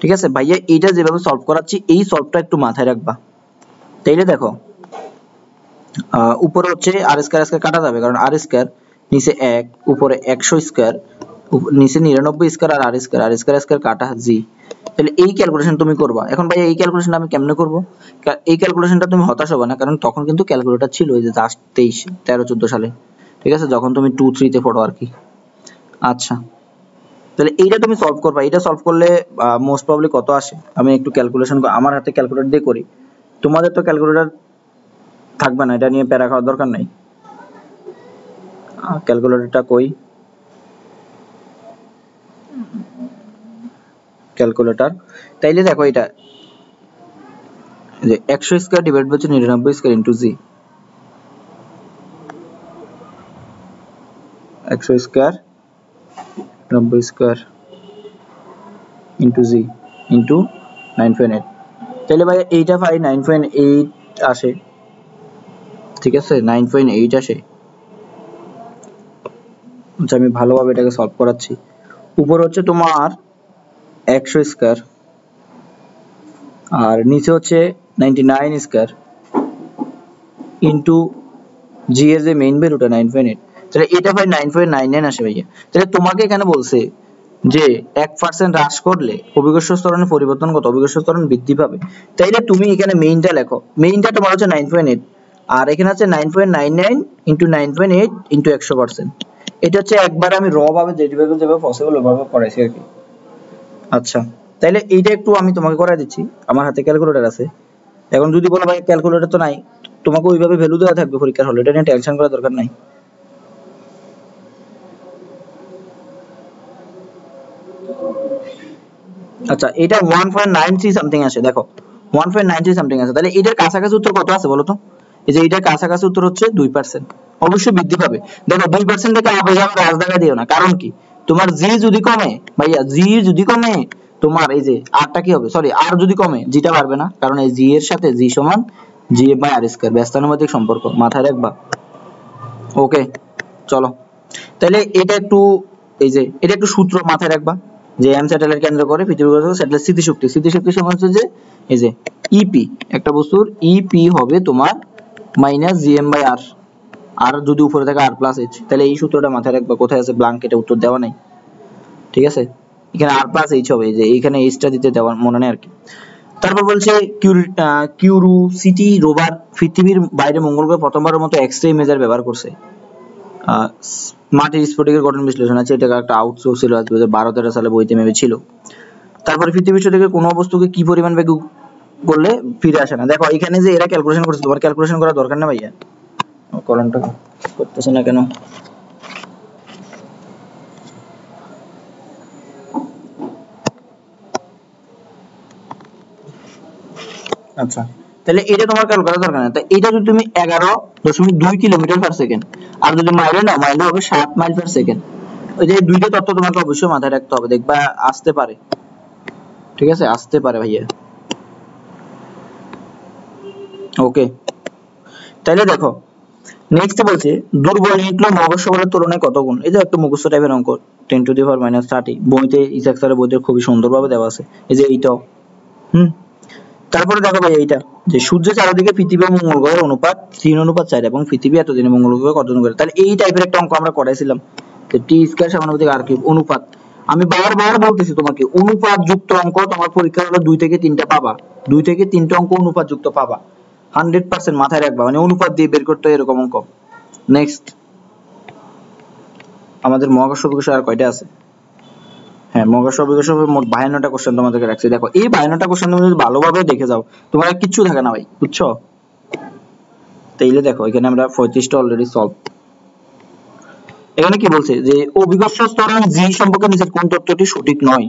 A: ঠিক আছে ভাইয়া, এইটা যেভাবে সলভ করাচ্ছি এই সলভটা একটু মাথায় রাখবা। তাইলে দেখো উপরে হচ্ছে আর স্কয়ার স্কয়ার কাটা যাবে, কারণ আর স্কয়ার নিচে 1 উপরে 100 স্কয়ার নিচে 99 স্কয়ার আর আর স্কয়ার স্কয়ার কাটা জি। তাহলে এই ক্যালকুলেশন তুমি করবা। এখন ভাই এই ক্যালকুলেশনটা আমি কেমনে করব, এই ক্যালকুলেশনটা তুমি হতাশ হবে না, কারণ তখন কিন্তু ক্যালকুলেটর ছিল এই যে জাস্ট 23 13 14 সালে, ঠিক আছে, যখন তুমি 2 3 তে পড়ো আর কি। আচ্ছা, তাহলে এইটা তুমি সলভ করবা, এটা সলভ করলে মোস্ট প্রবাবলি কত আসে, আমি একটু ক্যালকুলেশন আমার হাতে ক্যালকুলেটর দিয়ে করি, তোমাদের তো ক্যালকুলেটর থাকবে না, এটা নিয়ে প্যারা খাওয়ার দরকার নাই। ক্যালকুলেটরটা কই, ক্যালকুলেটর, তাইলে দেখো এটা যে 100 square divide by 99 square into G, 100 square 90 square into G into 9.8, তাহলে ভাই এইটা পাই 9.8 আসে, ঠিক আছে 9.8 আসে। আচ্ছা আমি ভালোভাবে এটাকে সলভ করাচ্ছি। উপর হচ্ছে তোমার 100 স্কয়ার আর নিচে হচ্ছে 99 স্কয়ার ইনটু জি এর যে মেইন ভ্যালুটা 9.8, তাহলে এটা ভাই 9.99 আসে ভাইয়া। তাহলে তোমাকে এখানে বলছে যে 1% হ্রাস করলে অভিকর্ষ ত্বরণের পরিবর্তন কত, অভিকর্ষ ত্বরণ বৃদ্ধি পাবে। তাইলে তুমি এখানে মেইনটা লেখো, মেইনটা তোমার হচ্ছে 9.8 আর এখানে আছে 9.99 ইনটু 9.8 ইনটু 100%। এটা হচ্ছে একবার আমি র ভাবে যেভাবে পসিবল ওইভাবে করাইছি আর কি। আচ্ছা, তাইলে এইটা একটু আমি তোমাকে করাই দিচ্ছি, আমার হাতে ক্যালকুলেটর আছে। এখন যদি বলো ভাই ক্যালকুলেটর তো নাই, তোমাকে ওইভাবে ভ্যালু দেওয়া থাকবে পরীক্ষার হলে, এটা নিয়ে টেনশন করার দরকার নাই। আচ্ছা, এটা 1.93 সামথিং আসে, দেখো 1.93 সামথিং আছে। তাহলে এটার কাছাকাছি উত্তর কত আছে বলো তো? এই যে এটার কাছাকাছি উত্তর হচ্ছে 2%, অবশ্যই বৃদ্ধি পাবে। দেখো 2% থেকে আবেগে আমি রাজ দেখা দিও না, কারণ কি তোমার জি যদি কমে ভাইয়া, জি যদি কমে তোমার এই যে আরটা কি হবে, সরি আর যদি কমে জিটা বাড়বে না, কারণ এই জি এর সাথে জি সমান জি বাই আর স্কয়ার, ব্যস্তানুপাতিক সম্পর্ক মাথায় রাখবা। ওকে চলো, তাহলে এটা একটু এই যে এটা একটু সূত্র মাথায় রাখবা যে এম স্যাটেলাইট কেন্দ্র করে পৃথিবীর স্যাটেলাইট স্থিতিশক্তি, স্থিতিশক্তি সমান হচ্ছে যে এই যে ইপি, একটা বস্তুর ইপি হবে তোমার মাইনাস জিএম বাই আর, আর যদি উপরে থাকে আর প্লাস এইচ। তাহলে এই সূত্রটা মাথায় রাখবা, কোথায় আছে ব্ল্যাঙ্কেটে উত্তর দেওয়া নাই, ঠিক আছে? এখানে আর প্লাস এইচ হবে, যে এইখানে এইচটা দিতে দেওয়া মনে নেই আর কি। তারপর বলছে কিউরিওসিটি রোভার পৃথিবীর বাইরে মঙ্গল গ্রহে প্রথমবারের মতো এক্স-রে ইমেজার ব্যবহার করছে। মাটির স্ফটিকের গঠন বিশ্লেষণ আছে, এটা একটা আউটসোর্স ছিল 2012-13 সালে বইতে মেবি ছিল। তারপরে পৃথিবীর থেকে কোনো বস্তুকে কি পরিমাণ বেগে করলে ফিরে আসে না। দেখো এখানে যে এরা ক্যালকুলেশন করছে, তোমার ক্যালকুলেশন করার দরকার না ভাইয়া। কলমটা করতেছে না কেন? আচ্ছা, তাহলে এটা তোমার ক্যালকুলেট করার দরকার নেই। তাই এটা যদি তুমি 11.2 কিলোমিটার পার সেকেন্ড, আর যদি মাইলে না, মাইলে হবে 7 মাইল পার সেকেন্ড। ওই যে দুইটা তথ্য তোমাকে অবশ্যই মাথায় রাখতে হবে, দেখবা আসতে পারে, ঠিক আছে? আসতে পারে ভাইয়া। ওকে, তাহলে দেখো নেক্সট বলছে দুর্বল নিউক্লিয় মহাকর্ষ বলের তুলনায় কত গুণ। এই যে একটা মুখস্থ টাইপের অঙ্ক, 10⁻⁻30 বইতে ইসাক স্যারের বইতে খুবই সুন্দরভাবে দেওয়া আছে। এই যে এইটাও তারপরে দেখো ভাই এইটা যে সূর্যের চারদিকে পৃথিবী ও মঙ্গল গ্রহের অনুপাত 3:4 এবং পৃথিবী এতদিনে মঙ্গল গ্রহে কতদিন করে। তাহলে এই টাইপের একটা অঙ্ক আমরা করাইছিলাম যে টি স্কয়ার সমানুপাতিক আর কিউব অনুপাত। আমি বারবার বলতেছি তোমাকে, অনুপাত যুক্ত অঙ্ক তোমার পরীক্ষা হলো 2 থেকে 3টা পাবা, 2 থেকে 3টা অঙ্ক অনুপাত যুক্ত পাবা, 100% মাথায় রাখবা, মানে অনুপাত দিয়ে বের করতে এরকম অঙ্ক। নেক্সট আমাদের মহাকর্ষ বিষয় আর কয়টা আছে? হ্যাঁ, মহাকর্ষ অভিকর্ষ মোট 52টা কোশ্চেন তোমাদেরকে রাখছি। দেখো এই 52টা কোশ্চেন তুমি যদি ভালোভাবে দেখে যাও তোমার আর কিচ্ছু থাকে না ভাই, বুঝছো? তাইলে দেখো এখানে আমরা 35টা অলরেডি সলভ। এখানে কি বলছে যে অভিকর্ষ ত্বরণ জি সম্পর্কে নিচের কোন তথ্যটি সঠিক নয়।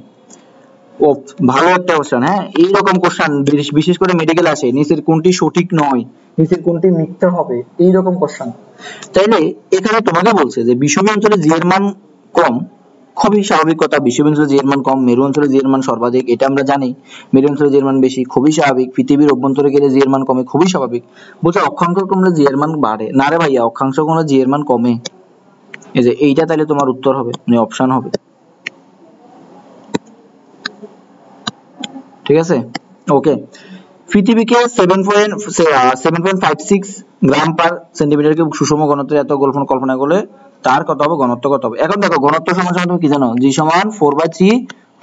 A: ও ভালো একটা কোশ্চেন। হ্যাঁ, এইরকম কোশ্চেন বিশেষ করে মেডিকেল আসে, নিচের কোনটি সঠিক নয়, নিচের কোনটি মিথ্যা হবে, এইরকম কোশ্চেন। তাইলে এখানে তোমাকে বলছে যে বিষুবীয় অঞ্চলে জি এর মান কম, খুবই স্বাভাবিক কথা। বিষুবীয় অঞ্চলে জি এর মান কম, মেরু অঞ্চলে জি এর মান সর্বাধিক, এটা আমরা জানি। মেরু অঞ্চলে জি এর মান বেশি, খুবই স্বাভাবিক। পৃথিবীর অভ্যন্তরে গেলে জি এর মান কমে, খুবই স্বাভাবিক। বলছে অক্ষাংশ কমলে জি এর মান বাড়ে, না রে ভাইয়া, অক্ষাংশ কমলে জি এর মান কমে। এই যে এইটা তাহলে তোমার উত্তর হবে, মানে অপশন হবে, ঠিক আছে? ওকে, পৃথিবীকে 7.56 গ্রাম পার সেন্টিমিটার কিউব সুষম ঘনত্বের এত কল্পনা করলে তার কত হবে, ঘনত্ব কত হবে? এখন দেখো ঘনত্ব সমান তুমি কি জানো, জি সমান 4/3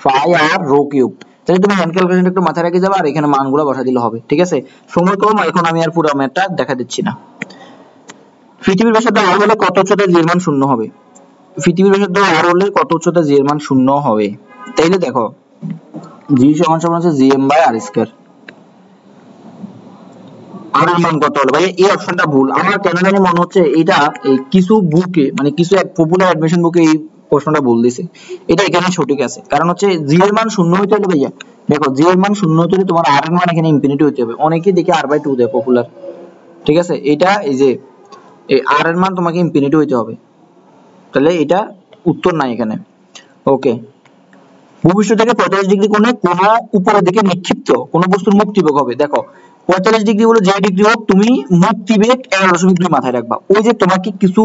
A: পাই আর রো কিউব। তাহলে তুমি হ্যান্ড ক্যালকুলেশন একটু মাথায় রেখে যাবে, আর এখানে মানগুলো বসা দিলে হবে, ঠিক আছে? সময় কম, এখন আমি আর পুরো ম্যাথটা দেখা দিচ্ছি না। পৃথিবীর ব্যাসার্ধ আর হলে কত উচ্চতায় জি এর মান শূন্য হবে? পৃথিবীর ব্যাসার্ধ আর হলে কত উচ্চতায় জি এর মান শূন্য হবে? তাইলে দেখো জি সমান হচ্ছে জিএম বাই আর স্কয়ার। আর এর মান কত হলো ভাই? এই অপশনটা ভুল, আমার কেন জানি মনে হচ্ছে এটা এই কিছু বুকে, মানে কিছু পপুলার অ্যাডমিশন বুকে এই প্রশ্নটা ভুল দিছে। এটা এখানে সঠিক আছে, কারণ হচ্ছে জি এর মান শূন্য হইতে হলে ভাইয়া, দেখো জি এর মান শূন্য হইতে হলে তোমার আর এর মান এখানে ইনফিনিটি হইতে হবে। অনেকেই দেখে r/2 দেয় পপুলার, ঠিক আছে? এটা এই যে এই আর এর মান তোমাকে ইনফিনিটি হইতে হবে, তাহলে এটা উত্তর নাই এখানে। ওকে, ভূপৃষ্ঠ থেকে 45 ডিগ্রি কোণে কোন উপরের দিকে নিক্ষিপ্ত কোন বস্তুর মুক্তিবেগ হবে। দেখো 45 ডিগ্রি হলো যে ডিগ্রি হোক, তুমি মুক্তিবেগ 11.2 মাথায় রাখবা। ওই যে তোমাকে কিছু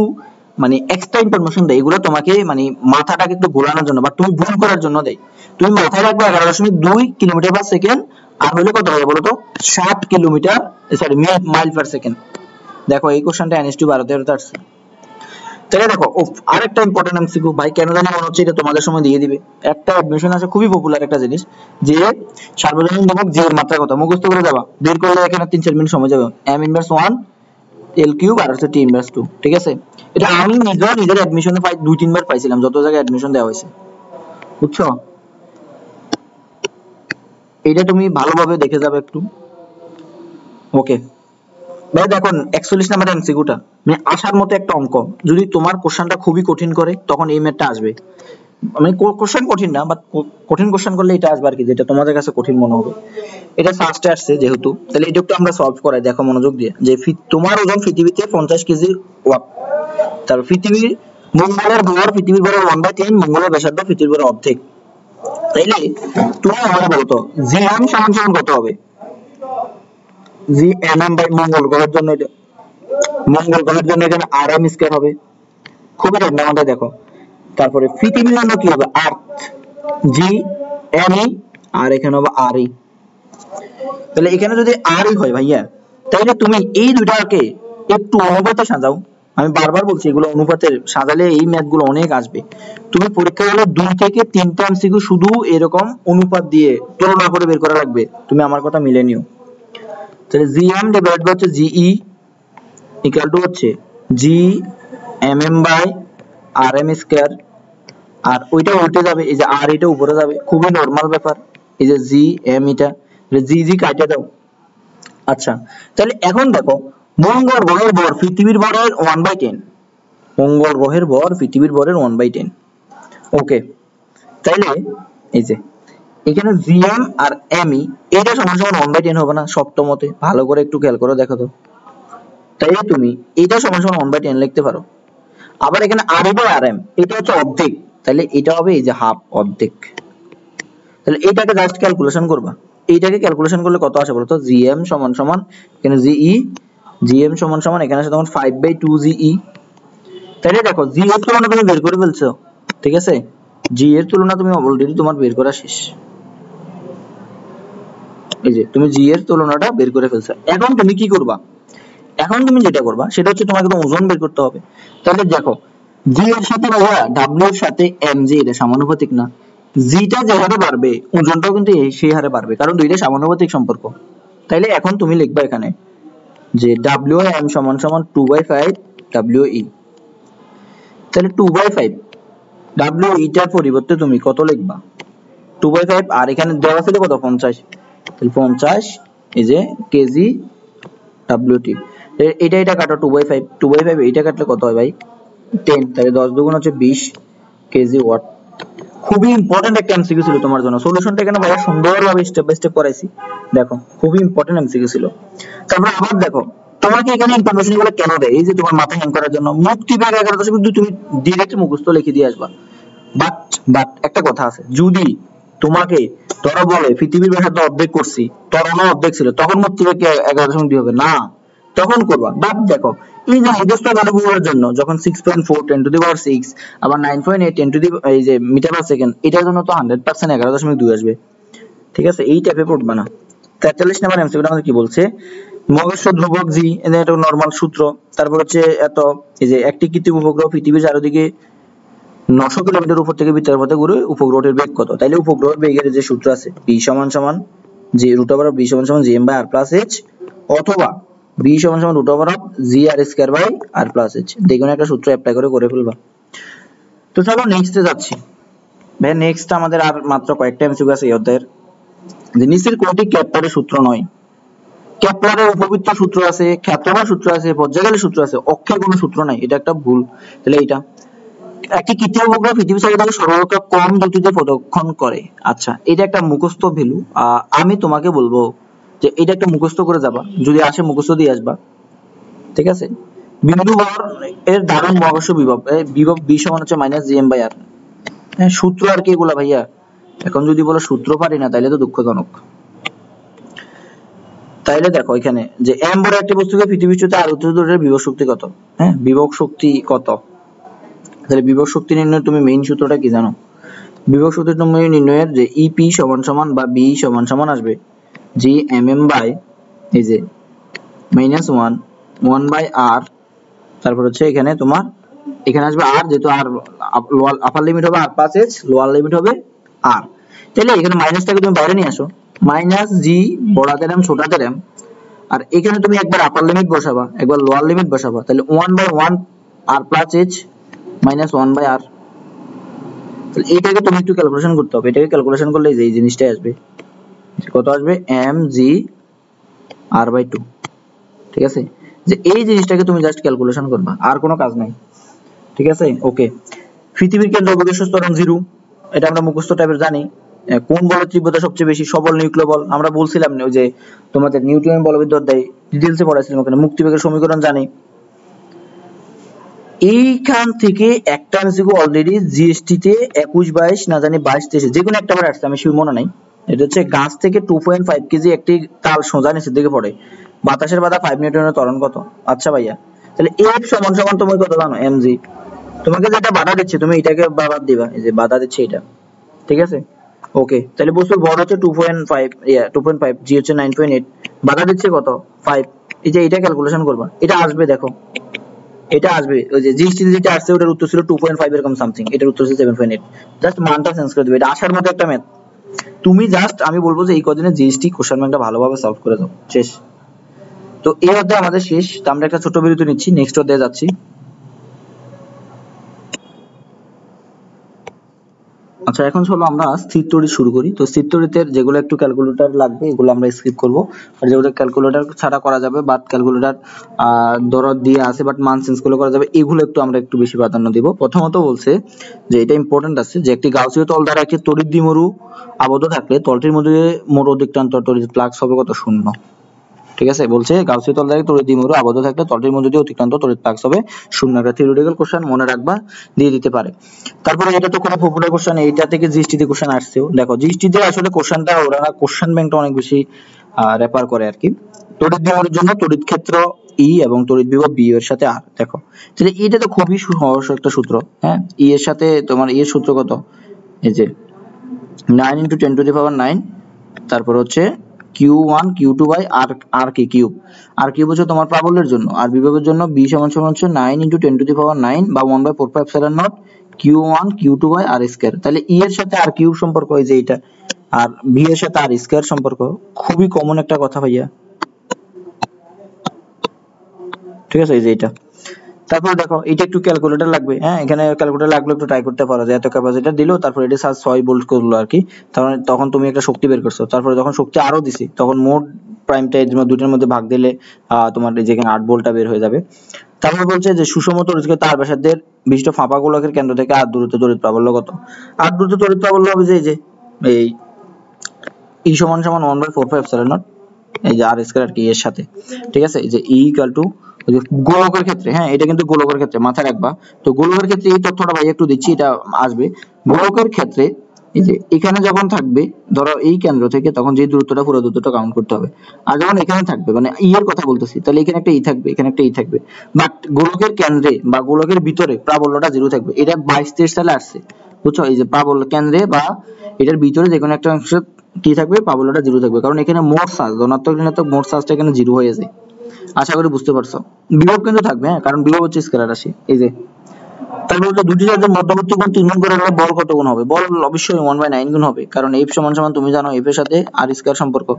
A: মানে এক্সট্রা ইনফরমেশন দেয়, এগুলো তোমাকে মানে মাথাটাকে একটু ঘোরানোর জন্য বা তুমি ভুল করার জন্য দেয়। তুমি মাথায় রাখবা 11.2 কিলোমিটার পার সেকেন্ড আর হলে কত হবে বলো তো 7 kilometre sorry mile per second. দেখো এই কোশ্চেনটা এনএসটি 12 আসছে। তাহলে দেখো আরেকটা ইম্পর্টেন্ট এমসিকিউ ভাই, কেন জানি মনে হচ্ছে এটা তোমাদের সময় দিয়ে দিবে। একটা অ্যাডমিশন আছে খুবই পপুলার একটা জিনিস, যে সার্বজনীন ধ্রুবক জি এর মাত্রা কত, মুখস্থ করে যাবা, বের করলে এখানে 3-4 মিনিট সময় যাবে। m ইনভার্স 1 l কিউব আর হচ্ছে t ইনভার্স 2, ঠিক আছে? এটা আমি নিজের অ্যাডমিশনে 2-3 বার পাইছিলাম, যত জায়গায় অ্যাডমিশন দেওয়া হয়েছে, বুঝছো? এটা তুমি ভালোভাবে দেখে যাবে একটু। ওকে ভাই দেখুন 41 নাম্বার এমসিকিউটা মানে আসার মতো একটা অঙ্ক। যদি তোমার কোশ্চেনটা খুবই কঠিন করে তখন এই ম্যাথটা আসবে, মানে কোশ্চেন কঠিন না বাট কঠিন কোশ্চেন করলে এটা আসবে আর কি, যেটা তোমাদের কাছে কঠিন মনে হবে। এটা ফার্স্টে আসছে যেহেতু, তাহলে এটা একটু আমরা সলভ করাই, দেখো মনোযোগ দিয়ে। যে তোমার ওজন পৃথিবীতে 50 কেজি ওয়াট, তার পৃথিবীর মঙ্গলের ভর পৃথিবীর ভরের 1/10, মঙ্গলের ব্যাসার্ধ পৃথিবীর ভরের অর্ধেক। তাইলে তুমি আমাকে বলো তো জিএম সমান সমান কত হবে? জিএমএম বাই মঙ্গল গ্রহের জন্য, এটা মঙ্গল গ্রহের জন্য এখানে আরএম স্কয়ার হবে, খুবই র্যান্ডম। দেখো তারপরে পৃথিবীর জন্য কি হবে? আর্থ, জি এম ই, আর এখানে হবে আর ই। তাহলে এখানে যদি আর ই হয় ভাইয়া, তাহলে তুমি এই দুইটাকে একটু অনুপাতে সাজাও। আমি বারবার বলছি এগুলো অনুপাতে সাজালে এই ম্যাথ গুলো অনেক আসবে। তুমি পরীক্ষা হলে 2 থেকে 3টা এমসিকিউ শুধু এরকম অনুপাত দিয়ে তুলনা করে বের করা লাগবে, তুমি আমার কথা মিলে নিও। তাহলে জিএম ডিভাইড বাই হচ্ছে জিই ইকুয়াল টু হচ্ছে জি এমএম বাই আরএম স্কয়ার, আর ওইটা উল্টে যাবে, এই যে আর এটা উপরে যাবে, খুবই নরমাল ব্যাপার। এই যে জি এম এটা জি জি কাটে দাও। আচ্ছা তাহলে এখন দেখো মঙ্গল গ্রহের ভর পৃথিবীর ভরের 1/10, মঙ্গল গ্রহের ভর পৃথিবীর ভরের 1/10। ওকে তাইলে এই যে এখানে জিএম আর এমই এটা সমান সমান 1/10 হবে না সপ্তমতে? ভালো করে একটু খেয়াল করো, দেখো তো। তাইলে তুমি এটা সমান সমান 1/10 লিখতে পারো। আবার এখানে আর বাই আর এম এটা হচ্ছে অর্ধেক, তাহলে এটা হবে এই যে হাফ, অর্ধেক। তাহলে এইটাকে জাস্ট ক্যালকুলেশন করবা, এইটাকে ক্যালকুলেশন করলে কত আসে বলতো? জিএম সমান সমান এখানে জিই, জিএম সমান সমান এখানে আসে তখন 5/2 জিই। তাহলে দেখো জি এর তুলনা তুমি বের করে ফেলছো, ঠিক আছে? জি এর তুলনা তুমি অলরেডি তোমার বের করা শেষ, এই যে তুমি জি এর তুলনাটা বের করে ফেলছো। এখন তুমি কি করবা? এখন তুমি যেটা করবা সেটা হচ্ছে তোমাকে তো ওজন বের করতে হবে। তাহলে দেখো জি এর সাথে ভাইয়া ডাব্লিউ এর সাথে এম জি এটা সমানুপাতিক না? জিটা যে হারে বাড়বে ওজনটাও কিন্তু সেই হারে বাড়বে, কারণ দুইটা সমানুপাতিক সম্পর্ক। তাইলে এখন তুমি লিখবা এখানে যে ডাব্লিউ এম সমান সমান 2/5 ডাব্লিউ ই। তাহলে 2/5 ডাব্লিউ ইটার পরিবর্তে তুমি কত লিখবা? 2/5, আর এখানে দেওয়া ছিল কত? 50। তাহলে 50 এই যে কেজি ডাব্লিউটি। এটা কাটো 2/5, 2/5 এইটা কাটলে কত হয় ভাই? 10। তাহলে 10 দুগুণ হচ্ছে 20 কেজি ওয়াট। খুবই ইম্পর্টেন্ট একটা এমসিকিউ ছিল তোমার জন্য। সলিউশনটা এখানে ভাই সুন্দরভাবে স্টেপ বাই স্টেপ করাইছি, দেখো খুবই ইম্পর্টেন্ট এমসিকিউ ছিল। তারপর আবার দেখো তোমাকে এখানে ইনফরমেশন গুলো কেন দেয়? এই যে তোমার মাথায় হ্যাং করার জন্য। মুক্তি ভাগ 11.2 তুমি ডাইরেক্ট মুখস্থ লিখে দিয়ে আসবা। বাট একটা কথা আছে, যদি তোমাকে ধরো বলে পৃথিবীর ব্যাসার্ধ অর্ধেক করছি, ত্বরণ অর্ধেক ছিল, তখন মুক্তি ভাগ 11.2 হবে না, তখন করবা। বাট দেখো এই যে মধ্যস্থ গণবিভাগের জন্য যখন 6.4 10 টু দি পাওয়ার 6 আবার 9.8 10 টু দি এই যে মিটার পার সেকেন্ড, এটার জন্য তো 100% 11.2 আসবে, ঠিক আছে? এই টাইপে পড়বা না। 43 নাম্বার এমসিকিউটা আমাদের কি বলছে? মহাকর্ষ ধ্রুবক জি, এটা নরমাল সূত্র। তারপর হচ্ছে এত এই যে একটি কৃত্রিম উপগ্রহ পৃথিবীর চারিদিকে 900 কিলোমিটার উপর থেকে বৃত্তাকার পথে ঘুরে, উপগ্রহটির বেগ কত? তাইলে উপগ্রহের বেগের যে সূত্র আছে b সমান সমান জি রুট ওভার b সমান সমান gm by r plus h, অথবা b সমান সমান root over of G R square by r plus h, দেখুন একটা সূত্র অ্যাপ্লাই করে ফেলবা। তো চলো নেক্সটে যাচ্ছি ভাই। নেক্সট আমাদের আর মাত্র কয়েকটা এমসিকিউ আছে এই অধ্যায়ের। যে নিচের কোনটি কেপলারের সূত্র নয়? কেপলারের উপবৃত্ত সূত্র আছে, ক্ষেত্রফল সূত্র আছে, পর্যায়কালের সূত্র আছে, অক্ষের কোনো সূত্র নাই, এটা একটা ভুল। তাহলে এইটা একটি কৃত্রিম উপগ্রহ পৃথিবী চারিদিকে সর্বাপেক্ষা কম গতিতে প্রদক্ষিণ করে। আচ্ছা এটা একটা মুখস্থ ভ্যালু, আমি তোমাকে বলবো যে এটা একটা মুখস্থ করে যাবা, যদি আসে মুখস্থ দিয়ে আসবা, ঠিক আছে? বিন্দু ভর এর ধারণ মহাকর্ষ বিভব, বিভব b সমান হচ্ছে মাইনাস gm বাই r। হ্যাঁ সূত্র আর কি এগুলা ভাইয়া, এখন যদি বলো সূত্র পারি না তাহলে তো দুঃখজনক। তাইলে দেখো এখানে যে m বড় একটি বস্তুকে পৃথিবীর চেয়ে আর উচ্চ দূরে বিভব শক্তি কত? হ্যাঁ বিভব শক্তি কত? তাহলে বিভব শক্তি নির্ণয়ের তুমি মেইন সূত্রটা কি জানো? বিভব শক্তি তুমি নির্ণয়ের যে ইপি সমান সমান বা বি সমান সমান আসবে জি mm বাই এই যে -1 1 বাই r, তারপর হচ্ছে এখানে তোমার এখানে আসবে r, যেহেতু r আপার লিমিট হবে r plus h, lower limit হবে r। তাহলে এখানে মাইনাসটাকে তুমি বাইরে নিয়ে আসো, মাইনাস জি বড়াতের m ছোটাতের m, আর এখানে তুমি একবার আপার লিমিট বসাবা একবার লোয়ার লিমিট বসাবা, তাহলে 1 by 1 r plus h minus 1 by r। তাহলে এইটাকে তুমি একটু ক্যালকুলেশন করতে হবে, এটাকে ক্যালকুলেশন করলে এই জিনিসটাই আসবে, কত আসবে m g r বাই 2। ঠিক আছে, যে এই জিনিসটাকে তুমি জাস্ট ক্যালকুলেশন করবা, আর কোনো কাজ নাই। ঠিক আছে, ওকে। পৃথিবীর কেন্দ্র অবকাশের ত্বরণ 0, এটা আমরা মুখস্থ টাইপের জানি। কোন বলের তীব্রতা সবচেয়ে বেশি? সবল নিউক্লিয় বল। আমরা বলছিলাম ওই যে তোমাদের নিউটনের বলবিদ্যা অধ্যায় ডিটেইলসে পড়াইছিলাম, ওখানে মুক্তিবেগের সমীকরণ জানি। এইখান থেকে একটা এমসিকিউ অলরেডি জিএসটি তে 21 22 না জানি 22 23 যে কোনো একটা বার আসছে, আমি শিওর মনে নাই। এটা হচ্ছে গাছ থেকে 2.5 কেজি একটি তাল সোজা নিচের দিকে পড়ে, বাতাসের বাধা 5 নিউটনের ত্বরণ কত? আচ্ছা ভাইয়া, তাহলে এফ সমান সমান তুমি কত জানো? এমজি। তোমাকে যেটা বাধা দিচ্ছে তুমি এটাকে বাদ দিবা, এই যে বাধা দিচ্ছে এটা। ঠিক আছে, ওকে। তাহলে বস্তুর ভর হচ্ছে 2.5, 2.5, জি হচ্ছে 9.8, বাধা দিচ্ছে কত? 5। এই যে এটা ক্যালকুলেশন করবা, এটা আসবে দেখো, এটা আসবে ওই যে জিএসটি যেটা আসছে ওটার উত্তর ছিল 2.5 এরকম সামথিং, এটার উত্তর ছিল 7.8। জাস্ট মানটা চেঞ্জ করে দিবে, এটা আসার মতো একটা ম্যাথ। তুমি জাস্ট আমি বলবো যে এই কদিনে জিএসটি কোশ্চেন ব্যাংকটা ভালোভাবে সলভ করে দাও, শেষ। তো এই অধ্যায় আমাদের শেষ, তো আমরা একটা ছোট বিরতি নিচ্ছি, নেক্সট অধ্যায়ে যাচ্ছি। আচ্ছা, এখন চলো আমরা স্থির তড়িৎ শুরু করি। তো স্থির তড়িতের যেগুলো একটু ক্যালকুলেটর লাগবে এগুলো আমরা স্কিপ করব, আর যেগুলো ক্যালকুলেটর ছাড়া করা যাবে বাট ক্যালকুলেটর দরদ দিয়ে আছে বাট মান চেঞ্জ করে করা যাবে, এগুলো আমরা একটু বেশি প্রাধান্য দিব। প্রথমত বলছে যে এটা ইম্পর্টেন্ট আছে যে একটি গাউসীয় তল দ্বারা একটি তড়িৎ দ্বিমরু আবদ্ধ থাকলে তলটির মধ্যে মোট অধিক্রান্তর তড়িৎ ফ্লাক্স হবে কত? 0। ঠিক আছে, বলছে গাউসীয় তল দ্বারা তড়িৎ দ্বিমরু আবদ্ধ থাকলে তলটির মধ্যে দিয়ে অতিক্রান্ত তড়িৎ ফ্লাক্স হবে 0। একটা থিওরিটিক্যাল কোশ্চেন, মনে রাখবা, দিয়ে দিতে পারে। তারপরে এটা তো কোনো পপুলার কোশ্চেন, এইটা থেকে জিএসটি তে কোশ্চেন আসছেও। দেখো জিএসটি তে আসলে কোশ্চেনটা ওরা কোশ্চেন ব্যাংকটা অনেক বেশি রেফার করে আর কি। তড়িৎ দ্বিমরুর জন্য তড়িৎ ক্ষেত্র ই এবং তড়িৎ বিভব বি এর সাথে আর। দেখো তাহলে এটা তো খুবই সহজ একটা সূত্র, হ্যাঁ। ই এর সাথে তোমার ই এর সূত্র কত? এই যে 9 × 10⁹, তারপর হচ্ছে Q1 Q2 বাই r কি কিউব। আর কিউব হচ্ছে তোমার প্রাবল্যের জন্য, আর বিভবের জন্য b সমান সমান হচ্ছে 9 × 10⁹ বা 1/4πε0 Q1 Q2 by r square. তাহলে e এর সাথে r কিউব সম্পর্ক এই যে এটা, আর b এর সাথে r স্কয়ার সম্পর্ক, খুবই কমন একটা কথা ভাইয়া। ঠিক আছে, এই যে এটা। তারপর দেখো এটা একটু ক্যালকুলেটর লাগবে, হ্যাঁ। এখানে ক্যালকুলেটর লাগলে একটু ট্রাই করতে পারো যে এত ক্যাপাসিটর দিলো, তারপর এটা 6 ভোল্ট করলো আর কি, তখন তুমি একটা শক্তি বের করছো, তারপরে যখন শক্তি আরো দিছি তখন মোট প্রাইমটা এই দুটোর মধ্যে ভাগ দিলে তোমার যেখানে 8 ভোল্টটা বের হয়ে যাবে। তারপর বলছে যে সুষম তড়িৎ তার ব্যাসার্ধের বিশিষ্ট ফাঁপা গোলকের কেন্দ্র থেকে আর দূরত্ব তড়িৎ প্রাবল্য কত? আর দূরত্ব তড়িৎ প্রাবল্য হবে যে এই যে এই ই সমান সমান 1/4πε0 এই যে আর স্কয়ার আর কি এর সাথে। ঠিক আছে, এই যে ই ইকুয়াল টু গোলকের ক্ষেত্রে, হ্যাঁ এটা কিন্তু গোলকের ক্ষেত্রে মাথায় রাখবা। তো গোলকের ক্ষেত্রে এই তথ্যটা ভাই একটু দিচ্ছি, এটা আসবে। গোলকের ক্ষেত্রে এই যে এখানে যখন থাকবে ধরো এই কেন্দ্র থেকে, তখন যে দূরত্বটা পুরো দূরত্বটা কাউন্ট করতে হবে। আর যখন এখানে থাকবে মানে ই এর কথা বলতেছি, তাহলে এখানে একটা ই থাকবে, এখানে একটা ই থাকবে, বাট গোলকের কেন্দ্রে বা গোলকের ভিতরে প্রাবল্যটা 0 থাকবে। এটা 22 23 সালে আসছে, বুঝছো? এই যে প্রাবল্য কেন্দ্রে বা এটার ভিতরে যে কোনো একটা অংশ কি থাকবে? প্রাবল্যটা 0 থাকবে, কারণ এখানে মোট চার্জ ধনাত্মক ঋণাত্মক মোট চার্জটা এখানে 0 হয়ে যায়। আশা করি বুঝতে পারছো। বিভব কিন্তু থাকবে, হ্যাঁ, কারণ বিভব হচ্ছে স্কেলার রাশি। এই যে তারপর দুটি চার্জের মধ্যবর্তী কোণ 3 গুণ করে হলে বল কত গুণ হবে? বল অবশ্যই 1/9 গুণ হবে, কারণ F সমান সমান তুমি জানো F এর সাথে r স্কয়ার সম্পর্ক।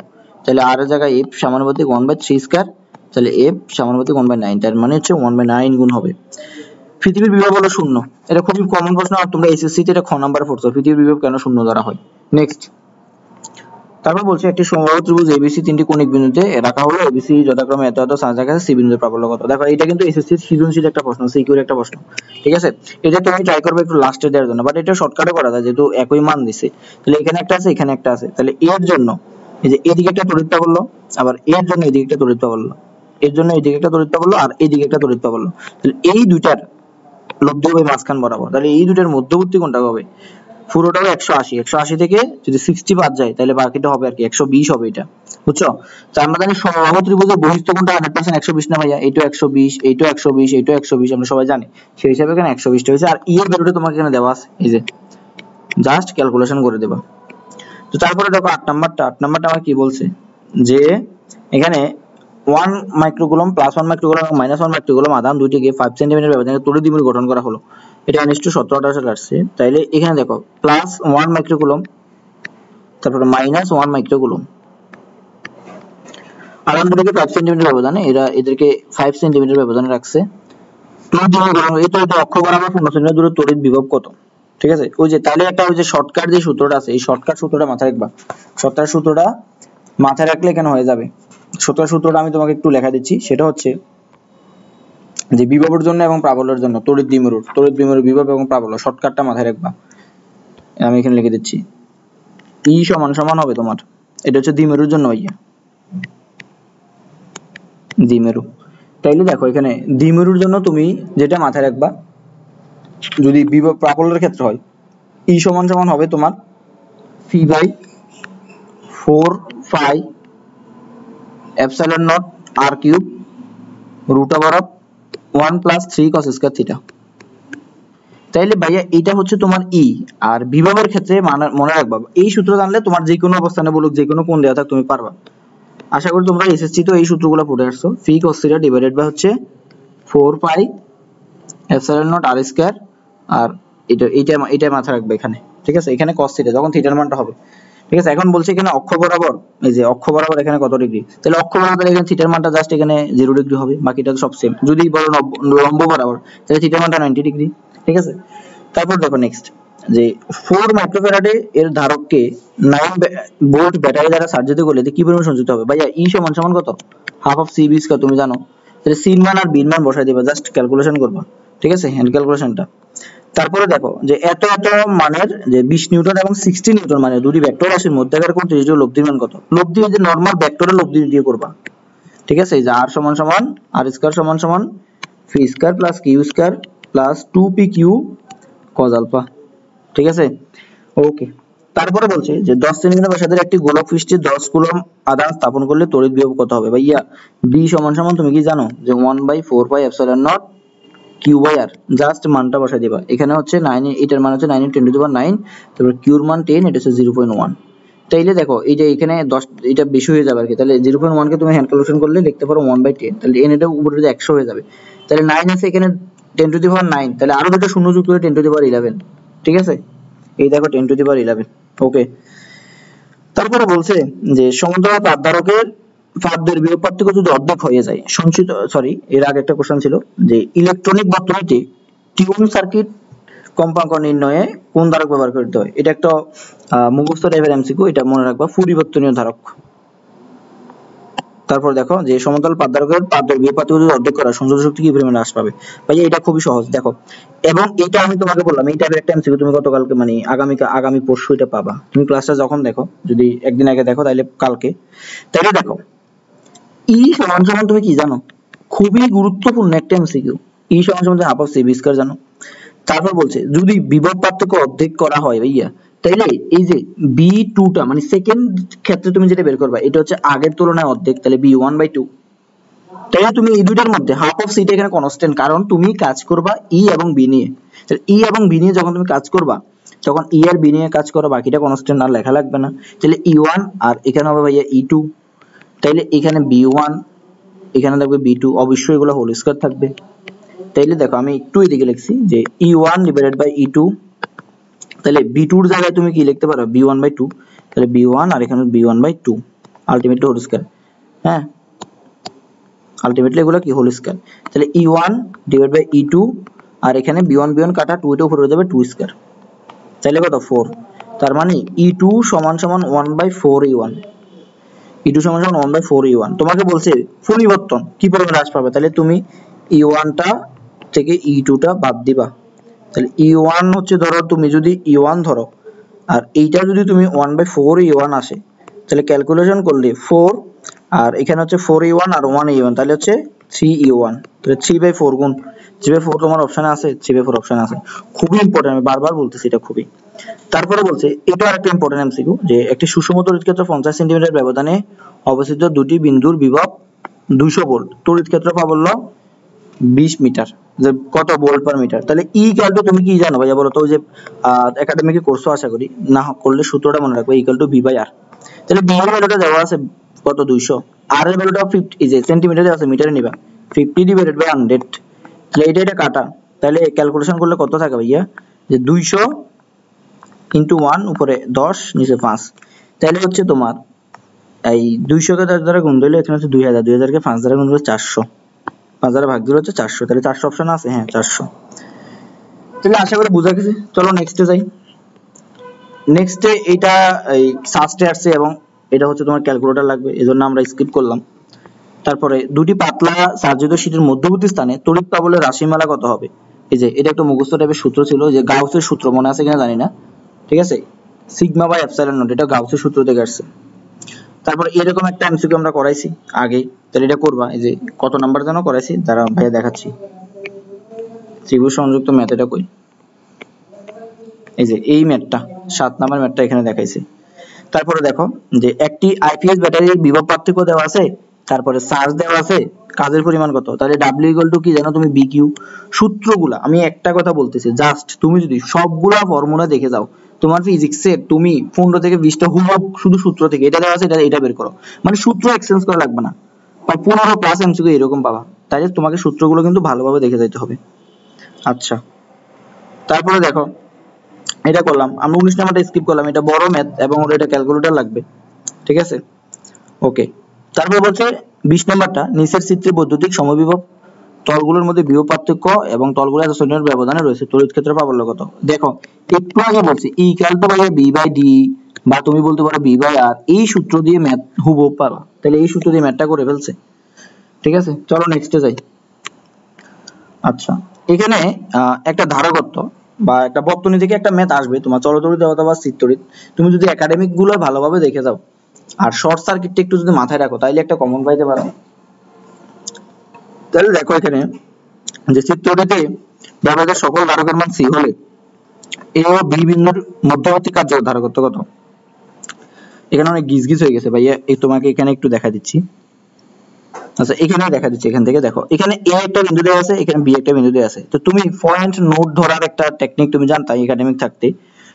A: তাহলে r এর জায়গায় F সমানুপাতিক 1/3 স্কয়ার, তাহলে F সমানুপাতিক 1/9, তার মানে হচ্ছে 1/9 গুণ হবে। পৃথিবীর বিভব হলো 0, এটা খুবই কমন প্রশ্ন, আর তোমরা এসএসসি তে এটা খ নাম্বার পড়ছো, পৃথিবীর বিভব কেন 0 ধরা হয়। নেক্সট, তারপর বলছে একটি সমবাহু ত্রিভুজ এবিসি তিনটি কোণিক বিন্দুতে রাখা হলো, এবিসি যথাক্রমে এত এত চার্জ রাখা আছে, সি বিন্দুতে প্রাবল্য কত? দেখো এটা কিন্তু এসএসসি সৃজনশীল একটা প্রশ্ন, সিকিউর একটা প্রশ্ন। ঠিক আছে, এটা তুমি ট্রাই করবে একটু লাস্টে দেওয়ার জন্য, বাট এটা শর্টকাটে করা যায় যেহেতু একই মান দিছে। তাহলে এখানে একটা আছে, এখানে একটা আছে, তাহলে এর জন্য এই যে এদিকে একটা তড়িৎ প্রাবল্য, আবার এর জন্য এদিকে একটা তড়িৎ প্রাবল্য, এর জন্য এদিকে একটা তড়িৎ প্রাবল্য, আর এদিকে একটা তড়িৎ প্রাবল্য। তাহলে এই দুইটার লব্ধ হবে মাঝখান বরাবর, তাহলে এই দুইটার মধ্যবর্তী কোণটা হবে পুরোটা 180, 180 থেকে যদি 60 বাদ যায় তাহলে বাকিটা হবে আর কি 120 হবে এটা, বুঝছো? তো আমরা জানি সমবাহু ত্রিভুজের বহিস্থ কোণটা 100% 120 না ভাইয়া, এইটা 120, এইটা 120, এইটা 120, আমরা সবাই জানি, সেই হিসাবে এখানে 120 টা হয়েছে। আর ই এর ভ্যালুটা তোমাকে এখানে দেওয়া আছে, এই যে জাস্ট ক্যালকুলেশন করে দেবা। তো তারপরে দেখো 8 নাম্বারটা আমার কি বলছে যে এখানে 1 মাইক্রোকুলম প্লাস 1 মাইক্রোকুলম এবং মাইনাস 1 মাইক্রোকুলম আধান দুইটিকে 5 সেন্টিমিটার ব্যবধানে তড়িৎ দ্বিমেরু গঠন করা হলো। এটা নিশ্চয়ই 17 সালে আসছে। তাইলে এখানে দেখো প্লাস 1 মাইক্রোকুলম তারপরে মাইনাস 1 মাইক্রোকুলম আধান দুটোকে 5 সেন্টিমিটার ব্যবধানে এদেরকে 5 সেন্টিমিটার ব্যবধানে রাখছে। তড়িৎ দ্বিমেরু গঠন এটা অক্ষ বরাবর 15 সেন্টিমিটার দূরে তড়িৎ বিভব কত? ঠিক আছে, ওই যে তাহলে একটা ওই যে শর্টকাট যে সূত্রটা আছে এই শর্টকাট সূত্রটা মাথায় রাখবা। শর্টকাট সূত্রটা মাথায় রাখলে কেন হয়ে যাবে। শর্টকাট সূত্রটা আমি তোমাকে একটু লেখা দিচ্ছি, সেটা হচ্ছে যে বিভবের জন্য এবং প্রাবল্যের জন্য তড়িৎ দ্বিমেরুর বিভব এবং প্রাবল্য শর্টকাটটা মাথায় রাখবা। আমি এখানে লিখে দিচ্ছি E সমান সমান হবে তোমার, এটা হচ্ছে দ্বিমেরুর জন্য ভাইয়া, দ্বিমেরু। তাইলে দেখো এখানে দ্বিমেরুর জন্য তুমি যেটা মাথায় রাখবা, যদি বিভব প্রাবল্যের ক্ষেত্রে হয় E সমান সমান হবে তোমার C by 4 pi epsilon not r cube root over of 1 plus 3 cos square theta. তাইলে ভাইয়া এটা হচ্ছে তোমার E, আর বিভবের ক্ষেত্রে মনে রাখবা এই সূত্র জানলে তোমার যে কোনো অবস্থানে বলুক যে কোনো কোণ দেওয়া থাক তুমি পারবা। আশা করি তোমরা এসএসসি তো এই সূত্রগুলো পড়ে আসছো। Phi cos theta divided by হচ্ছে 4 pi epsilon not r square, আর এটা মাথায় রাখবে এখানে। ঠিক আছে, এখানে cos থিটা যখন থিটার মানটা হবে। ঠিক আছে, এখন বলছে এখানে অক্ষ বরাবর, এই যে অক্ষ বরাবর এখানে কত ডিগ্রি, তাহলে অক্ষ বরাবর এখানে থিটার মানটা জাস্ট এখানে 0 ডিগ্রি হবে, বাকিটা সব সেম। যদি বলো লম্ব বরাবর তাহলে থিটার মানটা 90 ডিগ্রি। ঠিক আছে, তারপর দেখো নেক্সট যে 4 মাইক্রোফ্যারাডে এর ধারককে 9 ভোল্ট ব্যাটারি দ্বারা চার্জিত করলে কি পরিমাণ সঞ্চিত হবে? ভাইয়া E সমান সমান কত? হাফ অফ CB স্কয়ার, তুমি জানো। তাহলে C এর মান আর B এর মান বসাই দিবা, জাস্ট ক্যালকুলেশন করবা। ঠিক আছে, হ্যান্ড ক্যালকুলেশনটা। তারপরে দেখো যে এত মানের যে 20 নিউটন এবং 60 নিউটন মানের দুটি ভেক্টর রাশির মধ্যেকার কোণ 30 ডিগ্রি লব্ধির মান কত? লব্ধি যে নরমাল ভেক্টরের লব্ধি দিয়ে করবা। ঠিক আছে, এই যে r সমান সমান r স্কয়ার সমান সমান p square plus q square plus 2pq cos alpha. ঠিক আছে, ওকে। তারপরে বলছে যে 10 সেন্টিমিটার ব্যাসার্ধের একটি গোলক পৃষ্ঠে 10 কুলম্ব আধান স্থাপন করলে তড়িৎ বিভব কত হবে? ভাইয়া b সমান সমান তুমি কি জানো যে 1/4 pi epsilon nought q by r, just মানটা বসাই দিবা। এখানে হচ্ছে 9, এটার মান হচ্ছে 9 × 10⁹, তারপর q এর মান 10, এটা হচ্ছে 0.1। তাইলে দেখো এই যে এখানে 10 এটা বেশি হয়ে যাবে আর কি, তাহলে 0.1 কে তুমি হ্যান্ড ক্যালকুলেশন করলে লিখতে পারো 1/10, তাহলে n এটা উপরে যে 100 হয়ে যাবে। তাহলে 9 আছে এখানে 10⁹, তাহলে আরো দুটো শূন্য যুক্ত করে 10⁻11। ঠিক আছে, এই দেখো 10⁻11। ওকে, তারপরে বলছে যে সমান্তরাল পাতধারকের পাতদের বিভব পার্থক্য যদি অর্ধেক হয়ে যায় সঞ্চিত, সরি এর আগে একটা কোশ্চেন ছিল যে ইলেকট্রনিক বর্তনীতে টিউন সার্কিট কম্পাঙ্ক নির্ণয়ে কোন ধারক ব্যবহার করতে হয়? এটা একটা মুখস্থ টাইপের এমসিকিউ, এটা মনে রাখবা, পরিবর্তনীয় ধারক। তারপর দেখো যে সমান্তরাল পাতধারকের পাতদের বিভব পার্থক্য যদি অর্ধেক করা সঞ্চিত শক্তি কি পরিমাণে হ্রাস পাবে? ভাই এটা খুবই সহজ দেখো, এবং এটা আমি তোমাকে বললাম এই টাইপের একটা এমসিকিউ তুমি গতকালকে মানে আগামী পরশু এটা পাবা। তুমি ক্লাসটা যখন দেখো, যদি একদিন আগে দেখো তাহলে কালকে। তাহলে দেখো E সমান সমান তুমি কি জানো? খুবই গুরুত্বপূর্ণ একটা এমসিকিউ। E সমান সমান হাফ অফ CB স্কয়ার জানো। তারপর বলছে যদি বিভব পার্থক্য অর্ধেক করা হয় ভাইয়া, তাইলে এই যে B2টা মানে সেকেন্ড ক্ষেত্রে তুমি যেটা বের করবা এটা হচ্ছে আগের তুলনায় অর্ধেক, তাহলে B1/2। তাইলে তুমি এই দুইটার মধ্যে হাফ অফ সিটা এখানে কনস্ট্যান্ট, কারণ তুমি কাজ করবা E এবং B নিয়ে। তাহলে E এবং B নিয়ে যখন তুমি কাজ করবা তখন E আর B নিয়ে কাজ করো, বাকিটা কনস্ট্যান্ট আর লেখা লাগবে না। তাহলে E1 আর এখানে হবে ভাইয়া E2, তাইলে এখানে B1 এখানে থাকবে B2, অবশ্যই এগুলো হোল স্কয়ার থাকবে। তাইলে দেখো আমি একটু এদিকে লিখছি যে E1 ডিভাইডেড বাই E2, তাহলে B2 এর জায়গায় তুমি কি লিখতে পারো B1/2, তাহলে B1 আর এখানে B1/2 আলটিমেটলি হোল স্কয়ার। হ্যাঁ, আলটিমেটলি এগুলো কি হোল স্কয়ার। তাহলে E1 ডিভাইড বাই E2, আর এখানে B1 কাটা 2 এটা উপরে হয়ে যাবে 2 স্কয়ার, তাহলে কত 4। তার মানে E2 সমান সমান 1/4 E1, E2 সমান সমান 1/4 E1। তোমাকে বলছে পরিবর্তন কি পরিমাণ হ্রাস পাবে, তাহলে তুমি E1 টা থেকে E2 টা বাদ দিবা। তাহলে E1 হচ্ছে ধরো তুমি যদি E1 ধরো আর এইটা যদি তুমি 1/4 E1 আসে, তাহলে ক্যালকুলেশন করলে 4 আর এখানে হচ্ছে 4 E1 আর 1 E1, তাহলে হচ্ছে 3 E1, তাহলে 3/4 গুণ 3/4 তোমার অপশনে আছে, 3/4 অপশনে আছে। খুবই ইম্পর্টেন্ট, আমি বারবার বলতেছি এটা খুবই। তারপরে বলছে এটা আরেকটা ইম্পর্টেন্ট এমসিকিউ যে একটি সুষম তড়িৎ ক্ষেত্র 50 সেন্টিমিটার ব্যবধানে অবস্থিত দুটি বিন্দুর বিভব 200 ভোল্ট, তড়িৎ ক্ষেত্র প্রাবল্য 20 মিটার, যে কত ভোল্ট পার মিটার। তাহলে E ইকুয়াল তুমি কি জানো ভাইয়া বলো তো? ওই যে একাডেমিকে কোর্সও আশা করি না করলে সূত্রটা মনে রাখবে, ইকুয়াল টু V/R। তাহলে V এর ভ্যালুটা দেওয়া আছে কত 200, আর এর ভ্যালুটা 50, এই যে সেন্টিমিটারে আছে মিটারে নিবা, 50 ডিভাইডেড বাই 100, তাহলে এটা কাটা, তাহলে ক্যালকুলেশন করলে কত থাকে ভাইয়া, যে 200 ইনটু 1, উপরে 10 নিচে 5, তাহলে হচ্ছে তোমার এই 200 কে 10 দ্বারা গুণ দিলে এখানে হচ্ছে 2000, 2000 কে 5 দ্বারা গুণ দিলে 400, 5 দ্বারা ভাগ দিলে হচ্ছে 400, তাহলে 400 অপশন আছে, হ্যাঁ 400। তাহলে আশা করি বুঝা গেছে। চলো নেক্সটে যাই। নেক্সটে এটা এই সাস্টে আসছে এবং এটা হচ্ছে তোমার ক্যালকুলেটর লাগবে, এজন্য আমরা স্কিপ করলাম। তারপরে দুটি পাতলা সার্জিত শীটের মধ্যবর্তী স্থানে তড়িৎ পাবলের রাশিমালা কত হবে। এই যে এটা একটা মুখস্থ টাইপের সূত্র ছিল, যে গাউসের সূত্র মনে আছে কিনা জানি না, ঠিক আছে, সিগমা বাই এপসাইলন নট, এটা গাউসের সূত্র থেকে আসছে। তারপরে এরকম একটা এমসিকিউ আমরা করাইছি আগে, তাহলে এটা করবা। এই যে কত নাম্বার যেন করাইছি, দাঁড়া ভাইয়া দেখাচ্ছি, ত্রিভুজ সংযুক্ত ম্যাথ, এটা কই, এই যে এই ম্যাথটা 7 নাম্বার ম্যাথটা এখানে দেখাইছি। তারপরে দেখো যে একটি আইপিএস ব্যাটারির বিভব পার্থক্য দেওয়া আছে, তারপরে চার্জ দেওয়া আছে, কাজের পরিমাণ কত, তাহলে W ইকুয়াল টু কি জানো তুমি, বিকিউ। সূত্রগুলা আমি একটা কথা বলতেছি, জাস্ট তুমি যদি সবগুলা ফর্মুলা দেখে যাও, তোমার ফিজিক্সের তুমি 15 থেকে 20টা হুবহু শুধু সূত্র থেকে এটা দেওয়া আছে, এটা বের করো, মানে সূত্র এক্সচেঞ্জ করা লাগবে না, বা 15 প্লাস এমসিকিউ এরকম পাবা, তাই তোমাকে সূত্রগুলো কিন্তু ভালোভাবে দেখে যাইতে হবে। আচ্ছা, তারপরে দেখো এটা করলাম আমরা, 19 নাম্বারটা স্কিপ করলাম, এটা বড় ম্যাথ এবং ওর এটা ক্যালকুলেটর লাগবে, ঠিক আছে, ওকে। তারপর বলছে 20 নাম্বারটা, নিচের চিত্রে বৈদ্যুতিক সমবিভব তলগুলোর মধ্যে বিভব পার্থক্য এবং তলগুলো এত সেন্টিমিটার ব্যবধানে রয়েছে, তড়িৎ ক্ষেত্র প্রাবল্য কত। দেখো একটু আগে বলছি E equal to by B by D, বা তুমি বলতে পারো বি বাই আর, এই সূত্র দিয়ে ম্যাথ হুবহু পাবা, তাহলে এই সূত্র দিয়ে ম্যাথটা করে ফেলছে, ঠিক আছে। চলো নেক্সটে যাই। আচ্ছা, এখানে একটা ধারকত্ব বা একটা বর্তনী থেকে একটা ম্যাথ আসবে তোমার, চলতড়িৎ অথবা স্থিরতড়িৎ, তুমি যদি একাডেমিক গুলো ভালোভাবে দেখে যাও আর শর্ট সার্কিটটা একটু যদি মাথায় রাখো, তাইলে একটা কমন পাইতে পারো। তাহলে দেখো এখানে যে চিত্রটিতে ব্যবহৃত সকল ধারকের মান সি হলে এ ও বি বিন্দুর মধ্যবর্তী কার্য ধারকত্ব কত। এখানে অনেক গিজগিজ হয়ে গেছে ভাইয়া, এই তোমাকে এখানে একটু দেখা দিচ্ছি। আচ্ছা এখানে দেখা দিচ্ছি, এখান থেকে দেখো, এখানে এ একটা বিন্দু দেওয়া আছে, এখানে বি একটা বিন্দু দেওয়া আছে, তো তুমি পয়েন্ট নোট ধরার একটা টেকনিক তুমি জানতা একাডেমিক থাকতে,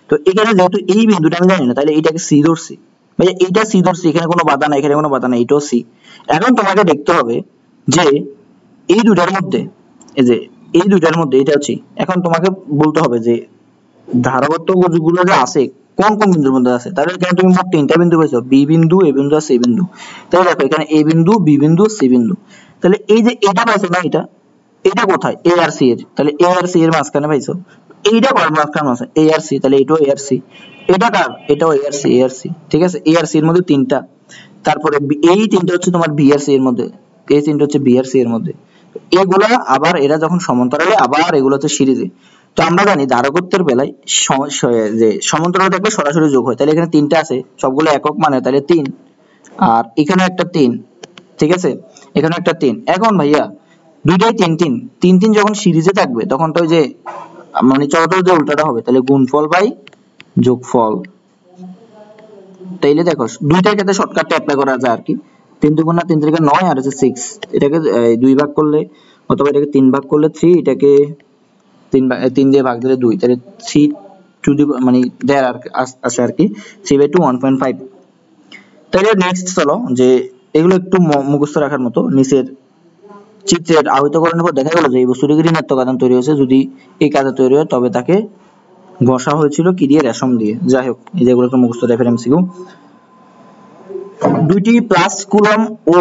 A: তো এখানে যেহেতু এই বিন্দুটা আমি জানি না, তাহলে এটাকে সি ধরছি ভাইয়া, এইটা সি ধরছি, এখানে কোনো বাধা নাই, এখানে কোনো বাধা নাই, এটাও সি। এখন তোমাকে দেখতে হবে যে এই দুটার মধ্যে, এই যে এই দুটার মধ্যে এটা হচ্ছে, এখন তোমাকে বলতে হবে যে ধারকত্ব গুলো যে আছে কোন কোন বিন্দুর মধ্যে আছে, তাহলে এখানে তুমি মোট 3টা বিন্দু পাইছো, বি বিন্দু, এ বিন্দু আর সি বিন্দু। তাহলে দেখো এখানে এ বিন্দু, বি বিন্দু, সি বিন্দু, তাহলে এই যে এটা পাইছো না, এটা কোথায়, এ আর সি এর, তাহলে এ আর সি এর মাঝখানে পাইছো, এইটা কার মাঝখানে আছে, এ আর সি, তাহলে এটাও এ আর সি, এটা কার, এটাও এ আর সি, এ আর সি, ঠিক আছে, এ আর সি এর মধ্যে 3টা, তারপরে এই 3টা হচ্ছে তোমার বি আর সি এর মধ্যে, এই 3টা হচ্ছে বি আর সি এর মধ্যে, এগুলা আবার এরা যখন সমান্তরালে, আবার এগুলো হচ্ছে সিরিজে। তো আমরা জানি ধারকত্বের বেলায় যে সমান্তরালে থাকলে সরাসরি যোগ হয়, তাহলে এখানে 3টা আছে, সবগুলো একক মানে, তাহলে 3, আর এখানে একটা 3, ঠিক আছে, এখানে একটা 3। এখন ভাইয়া দুইটাই 3 3 3 3 যখন সিরিজে থাকবে, তখন তো ওই যে মানে চলতল যে উল্টাটা হবে, তাহলে গুণফল বাই যোগফল। তাইলে দেখো দুইটার ক্ষেত্রে শর্টকাটটা অ্যাপ্লাই করা যায় আর কি, 3 দুগুণ 3 3 9 আর হচ্ছে 6, এটাকে 2 ভাগ করলে, অথবা এটাকে 3 ভাগ করলে 3, এটাকে 3 দিয়ে ভাগ দিলে 2, তাহলে 3 টু দি মানে দেয়ার আর আসে আর কি 3/2 1.5। তাহলে নেক্সট চলো, যে এগুলো একটু মুখস্থ রাখার মতো, নিচের চিত্রের আহতকরণের পর দেখা গেল যে এই বস্তুটি ঋণাত্মক আধান তৈরি হয়েছে, যদি এই কাদা তৈরি হয় তবে তাকে ঘষা হয়েছিল কি দিয়ে, রেশম দিয়ে। যাই হোক, এই যেগুলো একটু মুখস্থ টাইপের এমসিকিউ। দুইটি প্লাস কুলম ও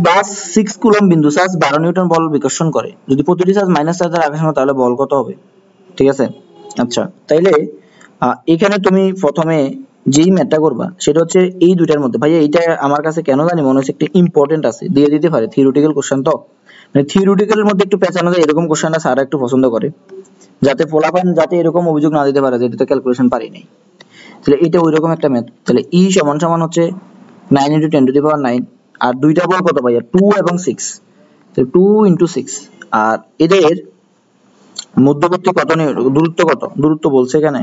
A: প্লাস 6 কুলম বিন্দু চার্জ 12 নিউটন বল বিকর্ষণ করে, যদি প্রতিটি চার্জ মাইনাস চার্জ দ্বারা আকর্ষণ হয়, তাহলে বল কত হবে, ঠিক আছে। আচ্ছা, তাইলে এখানে তুমি প্রথমে যেই ম্যাথটা করবা সেটা হচ্ছে এই দুইটার মধ্যে, ভাইয়া এইটা আমার কাছে কেন জানি মনে হচ্ছে একটা ইম্পর্টেন্ট আছে, দিয়ে দিতে পারে, থিওরিটিক্যাল কোশ্চেন তো, মানে থিওরিটিক্যালের মধ্যে একটু পেঁচানো যায়, এরকম কোশ্চেনটা স্যার একটু পছন্দ করে, যাতে ফলাফল যাতে এরকম অভিযোগ না দিতে পারে যে এটা তো ক্যালকুলেশন পারি নাই। তাহলে এটা ওইরকম একটা ম্যাথ, তাহলে ই সমান সমান হচ্ছে 9 × 10⁹, আর দুইটা বল কত ভাইয়া, 2 এবং 6, তো 2 × 6, আর এদের মধ্যবর্তী কত দূরত্ব কত, দূরত্ব বলছে এখানে,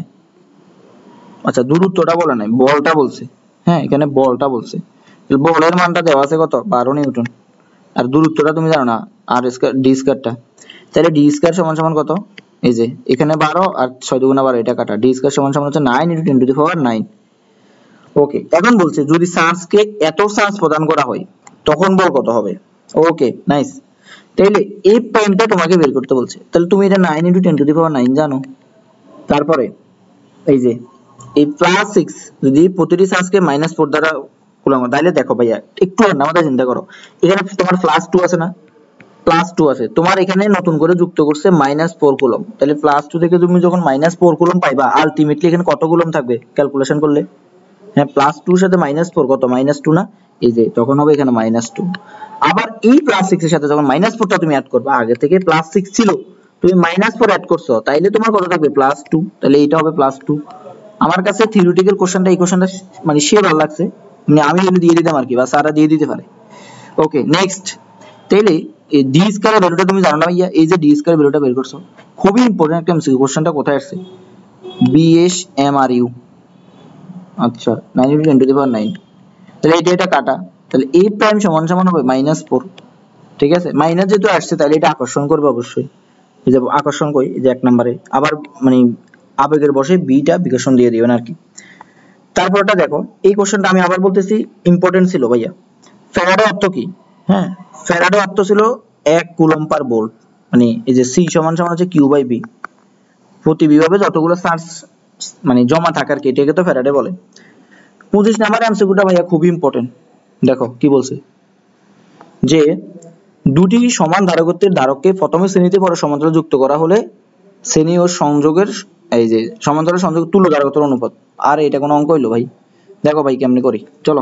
A: আচ্ছা দূরত্বটা বলে নাই, বলটা বলছে, হ্যাঁ এখানে বলটা বলছে, বলের মানটা দেওয়া আছে কত, 12 নিউটন, আর দূরত্বটা তুমি জানো না, আর স্কয়ার ডি স্কয়ারটা, তাহলে ডি স্কয়ার সমান সমান কত, এই যে এখানে 12 আর 6 × 12, এটা কাটা, ডি স্কয়ার সমান সমান হচ্ছে 9 × 10⁹, ওকে, এখন বলছে যদি সার্চকে এত সার্চ প্রদান করা হয় তখন বল কত হবে। Okay nice. তাহলে এই পয়েন্টটা তোমাকে বের করতে বলছে, তাহলে তুমি এটা 9 × 10⁹ জানো। তারপরে এই যে এই +6 যদি প্রতিটি সার্চকে -4 দ্বারা গুণ করো, তাহলে দেখো ভাইয়া একটু আমাদের চিন্তা করো, এখানে তোমার +2 আছে না, +2 আছে, তোমার এখানে নতুন করে যুক্ত করছে -4 কুলম, তাহলে +2 থেকে তুমি যখন -4 কুলম পাইবা আলটিমেটলি এখানে কত কুলম থাকবে ক্যালকুলেশন করলে, হ্যাঁ +2 এর সাথে -4 কত -2 না, এই যে তখন হবে এখানে -2। আবার এই +6 এর সাথে যখন -4টা তুমি অ্যাড করবা, আগে থেকে +6 ছিল তুমি -4 অ্যাড করছো, তাইলে তোমার কত থাকবে +2, তাহলে এইটা হবে +2। আমার কাছে থিওরিটিক্যাল কোশ্চেনটা এই কোশ্চেনটা মানে শিওর ভালো লাগছে, মানে আমি যদি দিয়ে দিতাম আর কি, বা স্যাররা দিয়ে দিতে পারে। ওকে নেক্সট, তাইলে এই ডি স্কয়ার ভ্যালুটা তুমি জানো না ভাইয়া, এই যে ডি স্কয়ার ভ্যালুটা বের করছো, খুবই ইম্পর্টেন্ট একটা এমসিকিউ, কোশ্চেনটা কোথায় আসছে, বিএসএমআরইউ, আচ্ছা 9 × 10⁹, তাহলে এটা কাটা, তাহলে a প্রাইম সমান সমান হবে -4, ঠিক আছে, মাইনাস যেহেতু আসছে তাহলে এটা আকর্ষণ করবে অবশ্যই, এই যে আকর্ষণ কই, এই যে 1 নম্বরে আবার মানে আবেগের বসে বিটা বিকর্ষণ দিয়ে দিবেন আর কি। তারপরটা দেখো, এই কোশ্চেনটা আমি আবার বলতেছি ইম্পর্টেন্ট ছিল ভাইয়া। ফ্যারাডে অর্থ কি, হ্যাঁ ফ্যারাডে অর্থ ছিল 1 কুলম্ব পার ভোল্ট, মানে এই যে সি সমান সমান হচ্ছে কিউ বাই বি, প্রতি বিভবে যতগুলো চার্জ মানে জমা থাকার কি, এটাকে তো ফ্যারাডে বলে। 25 নাম্বার এমসিকিউটা ভাইয়া খুবই ইম্পর্টেন্ট, দেখো কি বলছে, যে দুটি সমান ধারকত্বের ধারককে প্রথমে শ্রেণীতে পরে সমান্তরালে যুক্ত করা হলে শ্রেণী ও সংযোগের এই যে সমান্তরাল সংযোগ তুল্য ধারকত্বের অনুপাত। আর এটা কোনো অঙ্ক হইলো ভাই, দেখো ভাই কেমনে করি, চলো।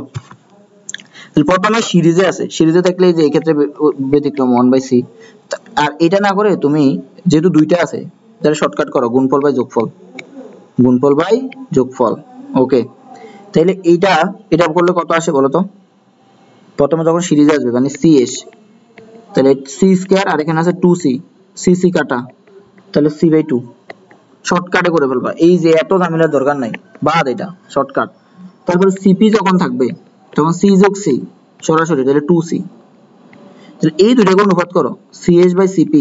A: প্রথমে সিরিজে আছে, সিরিজে থাকলে যে এই ক্ষেত্রে ব্যতিক্রম 1/c, আর এটা না করে তুমি যেহেতু দুইটা আছে তাহলে শর্টকাট করো, গুণফল বাই যোগফল, গুণফল বাই যোগফল। ওকে, তাহলে এটা করলে কত আসে বলো তো, প্রথমে যখন সিরিজে আসবে মানে cs, তাহলে সি স্কয়ার আর এখানে আছে 2c, সি কাটা, তাহলে c/2, শর্টকাটে করে ফেলবা, এই যে এত ঝামেলার দরকার নাই, বাদ এটা শর্টকাট। তারপরে সিপি যখন থাকবে তখন c যোগ c সরাসরি, তাহলে 2c, তাহলে এই দুইটাকে অনুপাত করো, cs/cp,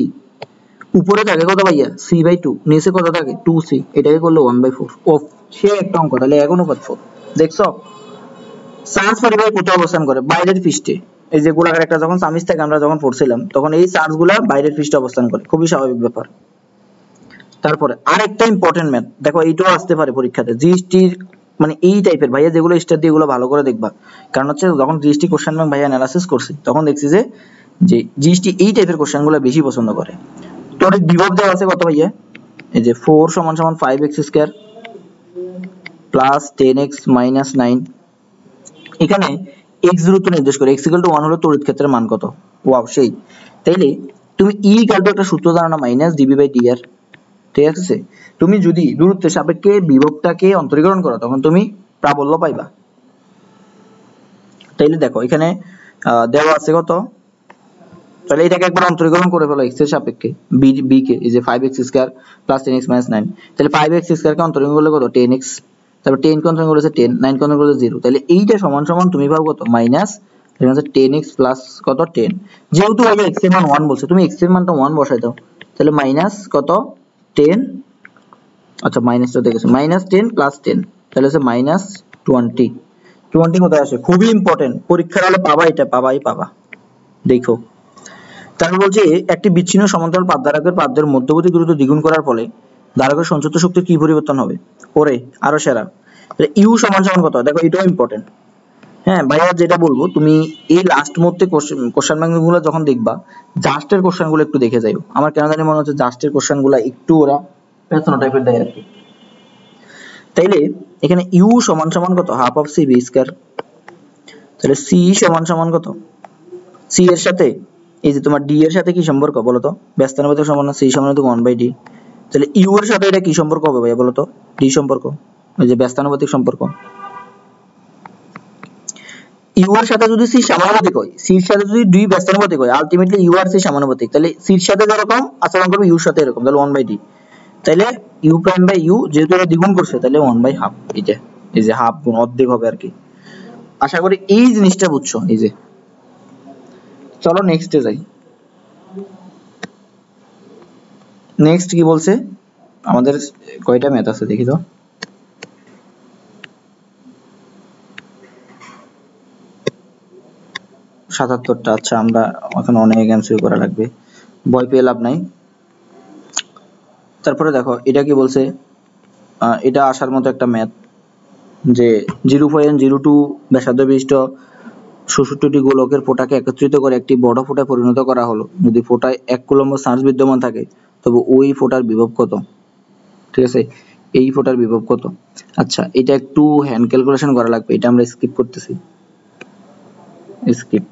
A: উপরে থাকে কত ভাইয়া c/2, নিচে কত থাকে 2c, এটাকে করলে 1/4। অফ, সে একটা অঙ্ক, তাহলে 1 অনুপাত 4, দেখছো চার্জ পরিবাহ কোথায় অবস্থান করে, বাইরের পৃষ্ঠে, এই যে গোলাকার একটা যখন চামিচ থাকে আমরা যখন পড়ছিলাম তখন এই চার্জ গুলা বাইরের পৃষ্ঠে অবস্থান করে, খুবই স্বাভাবিক ব্যাপার। তারপরে আরেকটা ইম্পর্টেন্ট ম্যাথ, দেখো এইটাও আসতে পারে পরীক্ষাতে, জিএসটি মানে এই টাইপের ভাইয়া যেগুলো স্টার দিয়ে এগুলো ভালো করে দেখবা, কারণ হচ্ছে যখন জিএসটি কোশ্চেন ব্যাংক ভাইয়া অ্যানালাইসিস করছি তখন দেখছি যে জিএসটি এই টাইপের কোশ্চেনগুলো বেশি পছন্দ করে। তোর বিভব দেওয়া আছে কত ভাইয়া, এই যে 4 = 5x² প্লাস 10x - 9, এখানে x দূরত্ব নির্দেশ করে, x = 1 হলে তড়িৎ ক্ষেত্রের মান কত। ওয়াও সেই, তাইলে তুমি E = একটা সূত্র জানো না, -dv/dr, ঠিক আছে, তুমি যদি দূরত্বের সাপেক্ষে বিভবটাকে অন্তরীকরণ করো তখন তুমি প্রাবল্য পাইবা। তাইলে দেখো এখানে দেওয়া আছে কত, তাহলে এটাকে একবার অন্তরীকরণ করে ফেলো x এর সাপেক্ষে, b কে, এই যে 5x² প্লাস 10x - 9, তাহলে 5x² কে অন্তরীকরণ করলে কত 10x, তারপর 10 কে অন্তরীকরণ করলে 10, 9 কে অন্তরীকরণ করলে 0, তাহলে এইটা সমান সমান তুমি পাবো কত মাইনাস, এখানে আছে 10x প্লাস কত 10, যেহেতু আগে x এর মান 1 বলছে তুমি x এর মানটা 1 বসাই দাও, তাহলে মাইনাস কত 10, আচ্ছা মাইনাসটা দেখেছো, -10 প্লাস 10, তাহলে হচ্ছে -20, 20 কোথায় আসে, খুবই ইম্পর্টেন্ট, পরীক্ষার হলে পাবা, এটা পাবা, দেখো। তারপর বলছে একটি বিচ্ছিন্ন সমান্তরাল পাতধারকের পাতদের মধ্যবর্তী দূরত্ব দ্বিগুণ করার ফলে ধারকের সঞ্চিত শক্তির কি পরিবর্তন হবে। ওরে আরো সেরা, ইউ সমান সমান কত, দেখো এটাও ইম্পর্টেন্ট। হ্যাঁ ভাইয়া যেটা বলবো, তুমি এই লাস্ট মধ্যে কোশ্চেন ব্যাংকগুলো যখন দেখবা জাস্টের কোশ্চেনগুলো একটু দেখে যাইও, আমার কেন জানি মনে হচ্ছে জাস্টের কোশ্চেনগুলো একটু ওরা পেছানো টাইপের দেয় আর কি। তাইলে এখানে ইউ সমান সমান কত, half of C B square, তাহলে সি সমান সমান কত, সি এর সাথে এই যে তোমার ডি এর সাথে কি সম্পর্ক বলো তো, ব্যস্তানুপাতিক সম্পর্ক, সি সমান তো 1/d, তাহলে ইউ এর সাথে এটা কি সম্পর্ক হবে ভাইয়া বলো তো, ডি সম্পর্ক, এই যে ব্যস্তানুপাতিক সম্পর্ক। ইউ এর সাথে যদি সি সমানুপাতিক হয়, সি এর সাথে যদি ডি ব্যস্তানুপাতিক হয়, আলটিমেটলি ইউ আর সি সমানুপাতিক, তাহলে সি এর সাথে যেরকম আচরণ করবে ইউ এর সাথে এরকম, তাহলে 1/d, তাহলে ইউ প্রাইম বাই ইউ যেহেতু এটা দ্বিগুণ করছে তাহলে 1/2, এটা এই যে হাফ গুণ অর্ধেক হবে আর কি। আশা করি এই জিনিসটা বুঝছো। এই যে চলো নেক্সটে যাই। নেক্সট কি বলছে, আমাদের কয়টা ম্যাথ আছে দেখি তো, 77টা। আচ্ছা আমরা এখন অনেক এমসিকিউ করা লাগবে, ভয় পেয়ে লাভ নাই। তারপরে দেখো এটা কি বলছে, এটা আসার মতো একটা ম্যাথ, যে 0.02 ব্যাসার্ধ বিশিষ্ট 66টি গোলকের ফোঁটাকে একত্রিত করে একটি বড় ফোঁটায় পরিণত করা হলো। যদি ফোঁটায় 1 কুলম্ব চার্জ বিদ্যমান থাকে তবে ওই ফোঁটার বিভব কত? ঠিক আছে, এই ফোঁটার বিভব কত? আচ্ছা এটা একটু হ্যান্ড ক্যালকুলেশন করা লাগবে, এটা আমরা স্কিপ করতেছি, স্কিপ,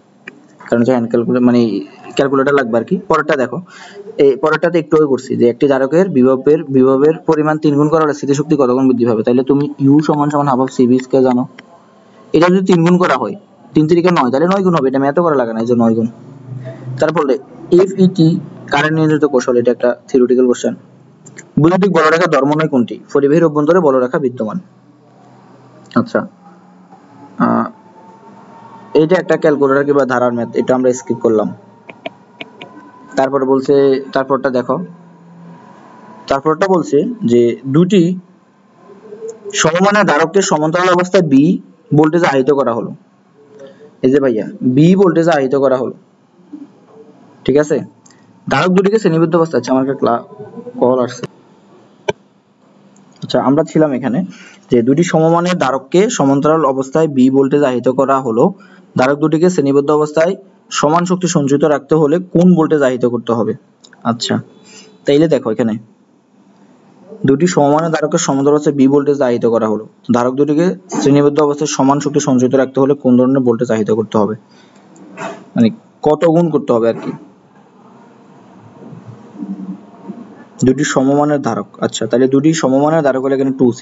A: কারণ হ্যান্ড ক্যালকুলেটর মানে ক্যালকুলেটর লাগবে আর কি। পরেরটা দেখো, এই পরেরটাতে একটু আগে করছি যে একটি ধারকের বিভবের পরিমাণ 3 গুণ করা হলে স্থিতিশক্তি কত গুণ বৃদ্ধি পাবে। তাহলে তুমি ইউ সমান সমান হাফ অফ সিবি স্কয়ার জানো, এটা যদি 3 গুণ করা হয় 3 3 9, তাহলে 9 গুণ হবে, এটা ম্যাথও করা লাগে না, এই যে 9 গুণ। তারপরে এফইটি কারেন্ট নিয়ন্ত্রিত কৌশল, এটা একটা থিওরিটিক্যাল কোশ্চেন। বৈদ্যুতিক বলরেখার ধর্মনয় কোনটি? পরিবাহীর অভ্যন্তরে বলরেখা বিদ্যমান। আচ্ছা এইটা একটা ক্যালকুলেটর কিংবা ধারার ম্যাথ, এটা আমরা স্কিপ করলাম। তারপরে বলছে, তারপরটা দেখো, তারপরটা বলছে যে দুটি সমমানের ধারককে সমান্তরাল অবস্থায় বি ভোল্টেজে আহিত করা হলো। এই যে ভাইয়া বি ভোল্টেজে আহিত করা হলো, ঠিক আছে। ধারক দুটিকে শ্রেণীবদ্ধ অবস্থায়, আচ্ছা আমার একটা কল আসছে। আচ্ছা আমরা ছিলাম এখানে যে দুটি সমমানের ধারককে সমান্তরাল অবস্থায় বি ভোল্টেজ আহিত করা হলো। ধারক দুটিকে শ্রেণীবদ্ধ অবস্থায় সমান শক্তি সঞ্চিত রাখতে হলে কোন ভোল্টেজ আহিত করতে হবে? আচ্ছা তাইলে দেখো এখানে দুটি সমমানের ধারকের সমান্তরাল অবস্থায় বি ভোল্টেজ আহিত করা হলো, ধারক দুটিকে শ্রেণীবদ্ধ অবস্থায় সমান শক্তি সঞ্চিত রাখতে হলে কোন ধরনের ভোল্টেজ আহিত করতে হবে, মানে কত গুণ করতে হবে আর কি। দুটি সমমানের ধারক, আচ্ছা তাহলে দুটি সমমানের ধারক হলে এখানে 2c,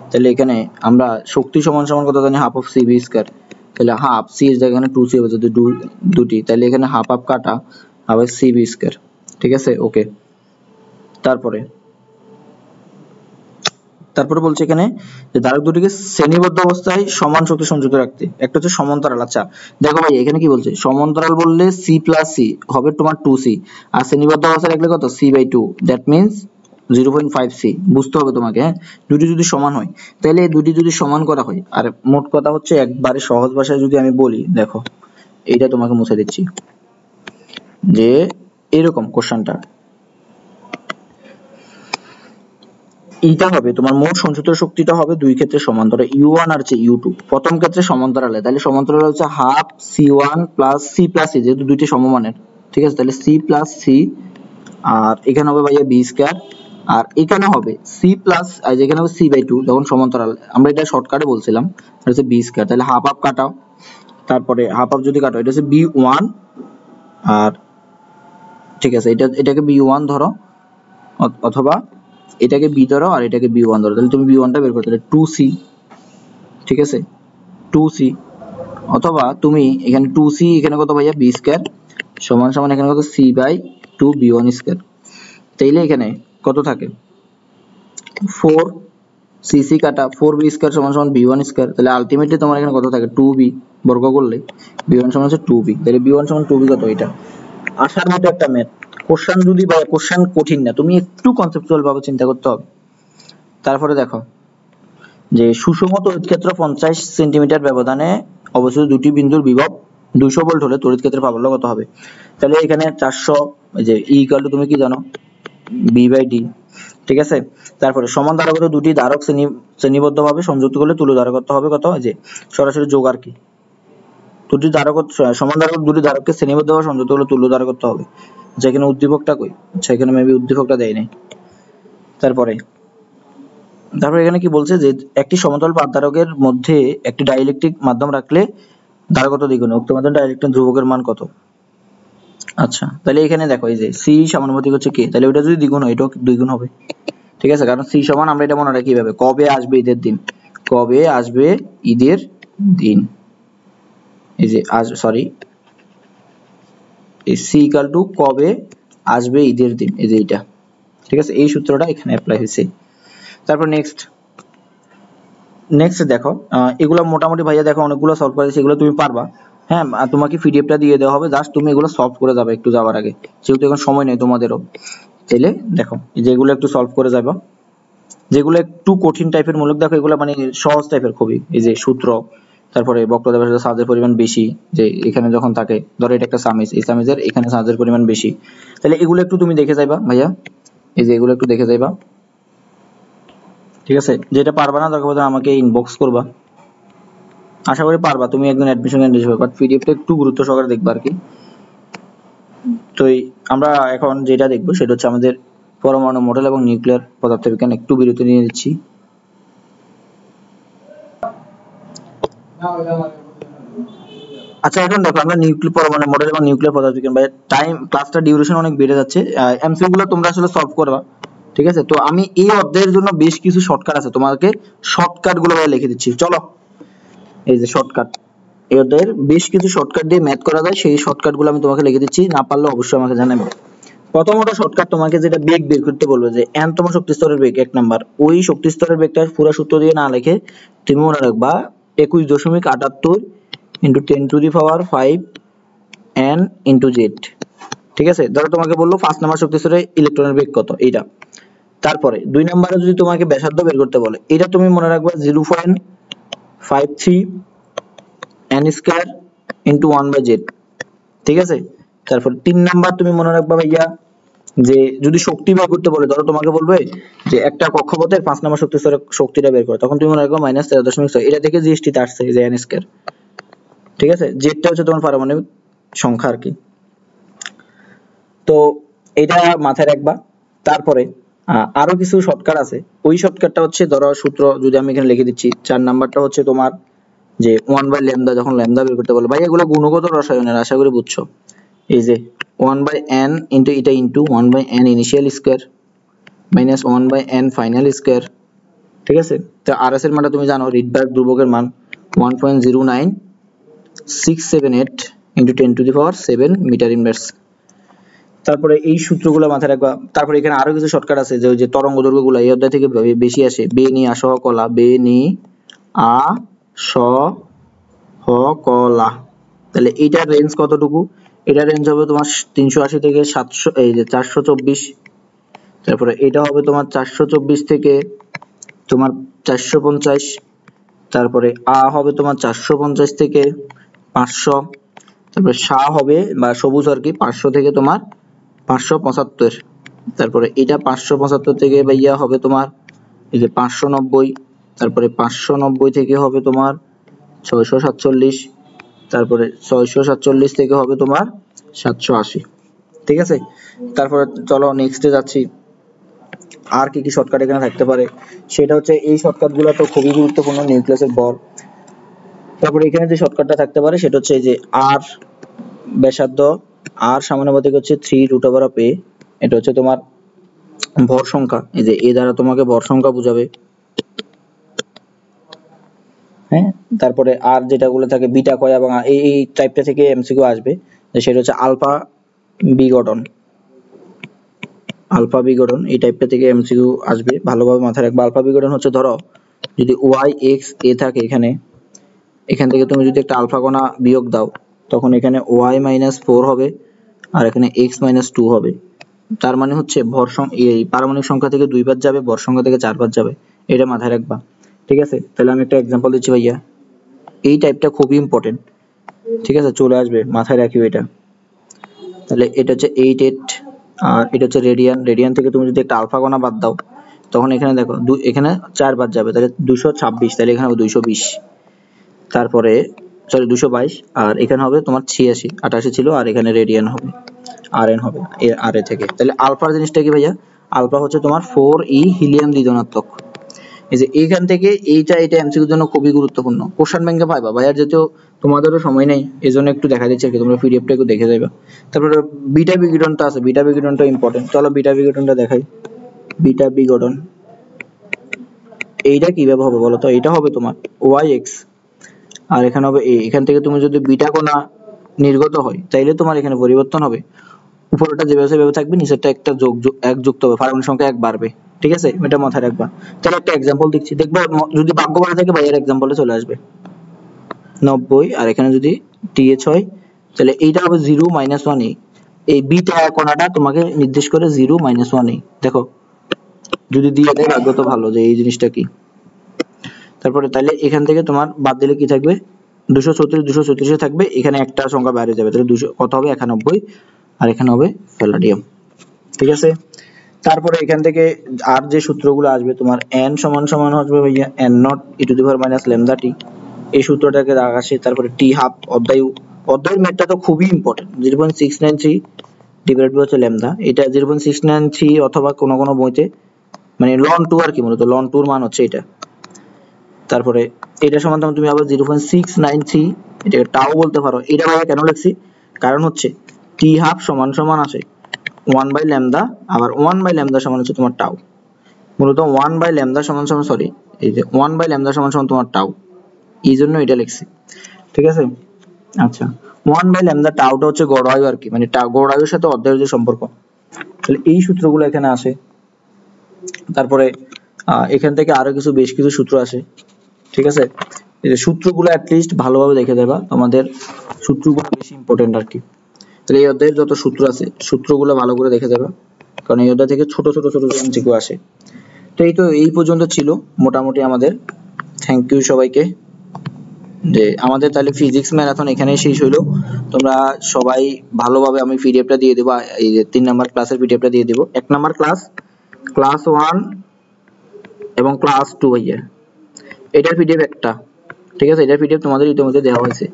A: তাহলে এখানে আমরা শক্তি সমান সমান কত জানি হাফ অফ সিবি স্কয়ার, তাহলে হাফ সি এর জায়গায় এখানে 2c হবে যদি দুটি, তাহলে এখানে হাফ হাফ কাটা হবে সিবি স্কয়ার, ঠিক আছে ওকে। তারপরে বলছে এখানে যে ধারক দুটিকে শ্রেণীবদ্ধ অবস্থায় সমান শক্তি সঞ্চিত রাখতে, একটা হচ্ছে সমান্তরাল। আচ্ছা দেখো ভাই এখানে কি বলছে, সমান্তরাল বললে সি প্লাস সি হবে তোমার 2c, আর শ্রেণীবদ্ধ অবস্থায় রাখলে কত c/2, দ্যাট মিন্স 0.5c, বুঝতে হবে তোমাকে। হ্যাঁ দুটি যদি সমান হয়, তাহলে দুটি যদি সমান করা হয়, আর মোট কথা হচ্ছে একবারে সহজ ভাষায় যদি আমি বলি, দেখো এইটা তোমাকে মুছে দিচ্ছি, যে এরকম কোশ্চেনটা এইটা হবে তোমার মোট সঞ্চিত শক্তিটা হবে দুই ক্ষেত্রে সমান্তরাল, U1 আর U2। প্রথম ক্ষেত্রে সমান্তরালে, তাহলে সমান্তরাল হচ্ছে half C1 plus C plus C, যেহেতু দুইটি সমমানের, ঠিক আছে, তাহলে C প্লাস C, আর এখানে হবে ভাইয়া B স্কয়ার, আর এখানে হবে C প্লাস, আর এখানে হবে C/2, যখন সমান্তরাল আমরা এটা শর্টকাটে বলছিলাম, এটা হচ্ছে B স্কয়ার, তাহলে হাফ হাফ কাটাও, তারপরে হাফ হাফ যদি কাটো এটা হচ্ছে B1, আর ঠিক আছে এটাকে B1 ধরো, অথবা এটাকে বি ধরো আর এটাকে বি1 ধরো, তাহলে তুমি বি1টা বের করতে, তাহলে 2c, ঠিক আছে 2c, অথবা তুমি এখানে 2c এখানে কত ভাইয়া বি স্কয়ার সমান সমান এখানে কত c/2 b1 স্কয়ার, তাইলে এখানে কত থাকে 4cc কাটা 4b স্কয়ার সমান সমান b1 স্কয়ার, তাহলে আলটিমেটলি তোমার এখানে কত থাকে 2b, বর্গ করলে b1 সমান হচ্ছে 2b, তাহলে b1 সমান 2b কত, এটা আসার মতো একটা ম্যাথ। কোশ্চেন যদি ভাই কোশ্চেন কঠিন না, তুমি একটু কনসেপচুয়াল ভাবে চিন্তা করতে হবে। তারপরে দেখো যে সুষম তড়িৎ ক্ষেত্র 50 সেন্টিমিটার ব্যবধানে অবস্থিত দুটি বিন্দুর বিভব 200 ভোল্ট হলে তড়িৎ ক্ষেত্রের প্রাবল্য কত হবে? তাহলে এখানে 400, এই যে E ইকুয়াল টু তুমি কি জানো B/D, ঠিক আছে। তারপরে সমান ধারকত্ব দুটি ধারক শ্রেণীবদ্ধভাবে সংযুক্ত করলে তুল্য ধারকত্ব হবে কত, এই যে সরাসরি যোগ আর কি, দুটি ধারকত্ব সমান ধারক দুটি ধারককে শ্রেণীবদ্ধভাবে সংযুক্ত করলে তুল্য ধারকত্ব হবে, যেখানে উদ্দীপকটা কই, সেখানে মেবি উদ্দীপকটা দেয় নাই। তারপরে এখানে কি বলছে যে একটি সমতল পাত ধারকের মধ্যে একটি ডাইইলেকট্রিক মাধ্যম রাখলে ধারকত্ব দ্বিগুণ, উক্ত মাধ্যম ডাইইলেকট্রিক ধ্রুবকের মান কত? আচ্ছা তাহলে এখানে দেখো এই যে সি সমানুপাতিক হচ্ছে কে, তাহলে ওটা যদি দ্বিগুণ হয় এটাও দ্বিগুণ হবে, ঠিক আছে, কারণ সি সমান আমরা এটা মনে রাখি কিভাবে, কবে আসবে ঈদের দিন, কবে আসবে ঈদের দিন, এই যে সরি এই সি ইকুয়াল টু কবে আসবে ঈদের দিন, এই যে এটা, ঠিক আছে, এই সূত্রটা এখানে অ্যাপ্লাই হয়েছে। তারপর নেক্সট দেখো এগুলো মোটামুটি ভাইয়া দেখো অনেকগুলো সলভ করেছি, এগুলো তুমি পারবা। হ্যাঁ তোমাকে পিডিএফটা দিয়ে দেওয়া হবে, জাস্ট তুমি এগুলো সলভ করে যাবে একটু যাওয়ার আগে, যেহেতু এখন সময় নেই তোমাদেরও, তাহলে দেখো যেগুলো একটু সলভ করে যাবে, যেগুলো একটু কঠিন টাইপের মূলক দেখো এগুলো মানে সহজ টাইপের খুবই, এই যে সূত্র তারপরে বক্রতা ব্যাসার্ধ চার্জের পরিমাণ বেশি, যে এখানে যখন থাকে, ধরো এটা একটা সামিজ, এই সামিজের এখানে চার্জের পরিমাণ বেশি, তাহলে এগুলো একটু তুমি দেখে যাইবা ভাইয়া, এই যে এগুলো একটু দেখে যাইবা, ঠিক আছে? যেটা পারবা না দরকার পড়লে আমাকে ইনবক্স করবা, আশা করি পারবা, তুমি একদিন অ্যাডমিশন ক্যান্ডিডেট হবে, বাট পিডিএফটা একটু গুরুত্ব সহকারে দেখবা আর কি। তো আমরা এখন যেটা দেখবো সেটা হচ্ছে আমাদের পরমাণু মডেল এবং নিউক্লিয়ার পদার্থবিজ্ঞান। একটু বিরতি নিয়ে নিচ্ছি। আচ্ছা, এখন দেখো আমরা পরমাণু মডেল এবং নিউক্লিয়ার পদার্থবিজ্ঞান, ভাই টাইম ক্লাসটা ডিউরেশন অনেক বেড়ে যাচ্ছে, এমসিকিউ গুলো তোমরা আসলে সলভ করবা, ঠিক আছে? তো আমি এই অধ্যায়ের জন্য বেশ কিছু শর্টকাট আছে, তোমাকে শর্টকাট গুলো ভাই লিখে দিচ্ছি, চলো। এই যে শর্টকাট, এই অধ্যায়ের বেশ কিছু শর্টকাট দিয়ে ম্যাথ করা যায়, সেই শর্টকাট গুলো আমি তোমাকে লিখে দিচ্ছি, না পারলে অবশ্যই আমাকে জানাবে। প্রথমত শর্টকাট, তোমাকে যেটা বেগ বের করতে বলবে, যে n তম শক্তি স্তরের বেগ 1 নাম্বার, ওই শক্তি স্তরের বেগটা পুরো সূত্র দিয়ে না লিখে তুমি মনে রাখবা 21.78 into 10 to the power 5 n into z, ঠিক আছে? ধরো তোমাকে বললো 5 নাম্বার শক্তি স্তরে ইলেকট্রনের বেগ কত, এইটা। তারপরে 2 নম্বরে যদি তোমাকে ব্যাসার্ধ বের করতে বলে, এটা তুমি মনে রাখবা 0.53 n স্কয়ার into 1/z, ঠিক আছে? তারপর 3 নাম্বার তুমি মনে রাখবা ভাইয়া, যে যদি শক্তি বের করতে বলে, ধরো তোমাকে বলবে যে একটা কক্ষপথের 5 নাম্বার শক্তি স্তরে শক্তিটা বের করো, তখন তুমি মনে রাখবা -13.6, এটা থেকে জিএসটি তে আসছে যে n স্কয়ার, ঠিক আছে? জেডটা হচ্ছে তোমার পারমাণবিক সংখ্যা আর কি। তো এটা মাথায় রাখবা। তারপরে আরো কিছু শর্টকাট আছে, ওই শর্টকাটটা হচ্ছে, ধরো সূত্র যদি আমি এখানে লিখে দিচ্ছি, 4 নাম্বারটা হচ্ছে তোমার যে 1/λ, যখন ল্যামডা বের করতে বলে, ভাই এগুলো গুণগত রসায়নের, আশা করি বুঝছো। এই যে 1/n ইনটু এটা into 1/n initial square minus 1/n final square, ঠিক আছে? তো আরএস এর মানটা তুমি জানো, রিডবার্গ ধ্রুবকের মান 1.09678 into 10 to the power 7 metre inverse. তারপরে এই সূত্রগুলো মাথায় রাখবা। তারপরে এখানে আরো কিছু শর্টকাট আছে, যে ওই যে তরঙ্গ দৈর্ঘ্যগুলো এই অধ্যায় থেকে বেশি আসে, বে নি আ সহ কলা, বে নি আ স হ কলা, তাহলে এইটার রেঞ্জ কতটুকু? এটার রেঞ্জ হবে তোমার 380 থেকে 700, এই যে 424, তারপরে এটা হবে তোমার 424 থেকে তোমার 450, তারপরে আ হবে তোমার 450 থেকে 500, তারপরে সা হবে বা সবুজ আর কি 500 থেকে তোমার 575, তারপরে এটা 575 থেকে ভাইয়া হবে তোমার এই যে 590, তারপরে 590 থেকে হবে তোমার 647, তারপরে 647 থেকে হবে তোমার 780, ঠিক আছে? তারপরে চলো নেক্সটে যাচ্ছি, আর কি কি শর্টকাট এখানে থাকতে পারে, সেটা হচ্ছে এই শর্টকাট গুলো তো খুবই গুরুত্বপূর্ণ, নিউক্লিয়াসের ভর। তারপরে এখানে যে শর্টকাটটা থাকতে পারে সেটা হচ্ছে যে আর ব্যাসার্ধ, আর সমানুপাতিক হচ্ছে 3√a, এটা হচ্ছে তোমার ভর সংখ্যা, এই যে এ দ্বারা তোমাকে ভর সংখ্যা বুঝাবে, হ্যাঁ? তারপরে আর যেটাগুলো থাকে বিটা কয়, এবং এই টাইপটা থেকে এমসিকিউ আসবে, যে সেটা হচ্ছে আলফা বিঘটন, আলফা বিঘটন এই টাইপটা থেকে এমসিকিউ আসবে, ভালোভাবে মাথায় রাখবা। আলফা বিঘটন হচ্ছে, ধরো যদি ওয়াই এক্স এ থাকে, এখান থেকে তুমি যদি একটা আলফা কণা বিয়োগ দাও, তখন এখানে ওয়াই -4 হবে আর এখানে এক্স -2 হবে, তার মানে হচ্ছে এই পারমাণবিক সংখ্যা থেকে 2 বার যাবে, ভর সংখ্যা থেকে 4 বার যাবে, এটা মাথায় রাখবা, ঠিক আছে? তাহলে আমি একটা এক্সাম্পল দিচ্ছি ভাইয়া, এই টাইপটা খুবই ইম্পর্টেন্ট, ঠিক আছে? চলে আসবে, মাথায় রাখিও এটা। তাহলে এটা হচ্ছে 8 আর এটা হচ্ছে রেডিয়ান, রেডিয়ান থেকে তুমি যদি একটা আলফা কণা বাদ দাও, তখন এখানে দেখো এখানে 4 বার যাবে, তাহলে 226, তাহলে এখানে হবে 220, তারপরে সরি 222, আর এখানে হবে তোমার 86, 88 ছিল, আর এখানে রেডিয়ান হবে, আরএন হবে আর এ থেকে। তাহলে আলফার জিনিসটা কি ভাইয়া? আলফা হচ্ছে তোমার 4e হিলিয়াম দ্বিধনাত্মক। এই যে এইখান থেকে এটা এমসিকিউর জন্য খুবই গুরুত্বপূর্ণ, কোশ্চেন ব্যাংকে পাইবা ভাইয়ার, যেহেতু তোমাদেরও সময় নেই এজন্য একটু দেখা দিচ্ছে আর কি, তোমরা পিডিএফটা একটু দেখে যাবে। তারপরে বিটা বিঘটনটা আছে, বিটা বিঘটনটা ইম্পর্টেন্ট, চলো বিটা বিঘটনটা দেখাই। বিটা বিঘটন এইটা কিভাবে হবে বলো তো? এটা হবে তোমার yx আর এখানে হবে a, এখান থেকে তুমি যদি বিটা কণা নির্গত হয় তাইলে তোমার এখানে পরিবর্তন হবে, উপরেরটা যেভাবে থাকবে নিচেরটা একটা এক যুক্ত হবে, পারমাণবিক সংখ্যা 1 বাড়বে, ঠিক আছে? এটা মাথায় রাখবা। তাহলে একটা एग्जांपल দিচ্ছি, দেখবা যদি ভাগ্য ভালো থাকে ভাইয়ের एग्जांपल চলে আসবে 90, আর এখানে যদি th হয় তাহলে এইটা হবে 0 1 a, এই বিটা কণাটা তোমাকে নির্দেশ করে 0 1 a, দেখো যদি দিয়ে দেয় ভাগ্য তো ভালো, যে এই জিনিসটা কি। তারপরে তাহলে এখান থেকে তোমার বাদ দিলে কি থাকবে, 234 234 থাকবে, এখানে একটা সংখ্যা বাইরে যাবে, তাহলে 200 কত হবে 91, আর এখানে হবে প্যালাডিয়াম। ঠিক আছে, তারপরে এখান থেকে আর যে সূত্রগুলো আসবে তোমার n সমান সমান হবে ভাইয়া n naught e to the power minus lambda t, এই সূত্রটাকে আসে। তারপরে টি হাফ অধ্যায়ের ম্যাথটা তো খুবই ইম্পর্টেন্ট, 0.693 ডিভাইড বাই হচ্ছে ল্যামডা, এটা 0.693 অথবা কোন কোন বইতে মানে লন 2 আর কি, মূলত লন 2 এর মান হচ্ছে এটা। তারপরে এটা সমান তুমি আবার 0.693 এটাকে টাও বলতে পারো। এটা ভাবে কেন লিখছি, কারণ হচ্ছে টি হাফ সমান সমান আছে 1 বাই ল্যামডা, আবার 1 বাই ল্যামডা সমান হচ্ছে তোমার টাও, মূলত 1 বাই ল্যামডা সমান সমান সরি এই যে 1 বাই ল্যামডা সমান সমান তোমার টাও, এই জন্য এটা লিখছি। ঠিক আছে, আচ্ছা 1 বাই ল্যামডা টাওটা হচ্ছে গড় আয়ু আর কি, মানে গড় আয়ুর সাথে অধ্যায়ের যে সম্পর্ক, তাহলে এই সূত্রগুলো এখানে আসে। তারপরে এখান থেকে আরো বেশ কিছু সূত্র আসে। ঠিক আছে, এই যে সূত্রগুলো অ্যাট লিস্ট ভালোভাবে দেখে দেবা, তোমাদের সূত্রগুলো বেশি ইম্পর্টেন্ট আর কি। তাহলে এই অধ্যায়ের যত সূত্র আছে সূত্রগুলো ভালো করে দেখে দেবা, কারণ এই অধ্যায় থেকে ছোট ছোট এমসিকিউ আসে। তো এই পর্যন্ত ছিল মোটামুটি আমাদের। থ্যাংক ইউ সবাইকে। যে আমাদের তাহলে ফিজিক্স ম্যারাথন এখানেই শেষ হলো। তোমরা সবাই ভালোভাবে, আমি পিডিএফটা দিয়ে দেবো, এই যে 3 নাম্বার ক্লাসের পিডিএফটা দিয়ে দেবো। 1 নাম্বার ক্লাস 1 এবং ক্লাস 2 ভাইয়া, এটার পিডিএফ একটা, ঠিক আছে, এটার পিডিএফ তোমাদের ইতিমধ্যে দেওয়া হয়েছে।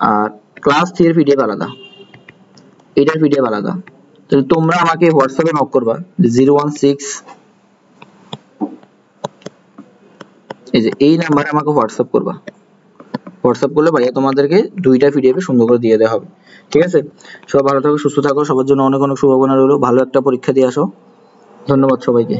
A: আর ক্লাস 3 এর পিডিএফ আলাদা, এটার পিডিএফ আলাদা। তাহলে তোমরা আমাকে হোয়াটসঅ্যাপে নক করবা 016, এই যে এই নাম্বারে আমাকে হোয়াটসঅ্যাপ করবা। হোয়াটসঅ্যাপ করলে ভাইয়া তোমাদেরকে 2টা পিডিএফ সুন্দর করে দিয়ে দেওয়া হবে। ঠিক আছে, সবাই ভালো থাকো, সুস্থ থাকো, সবার জন্য অনেক অনেক শুভকামনা রইলো। ভালো একটা পরীক্ষা দিয়ে আসো। ধন্যবাদ সবাইকে।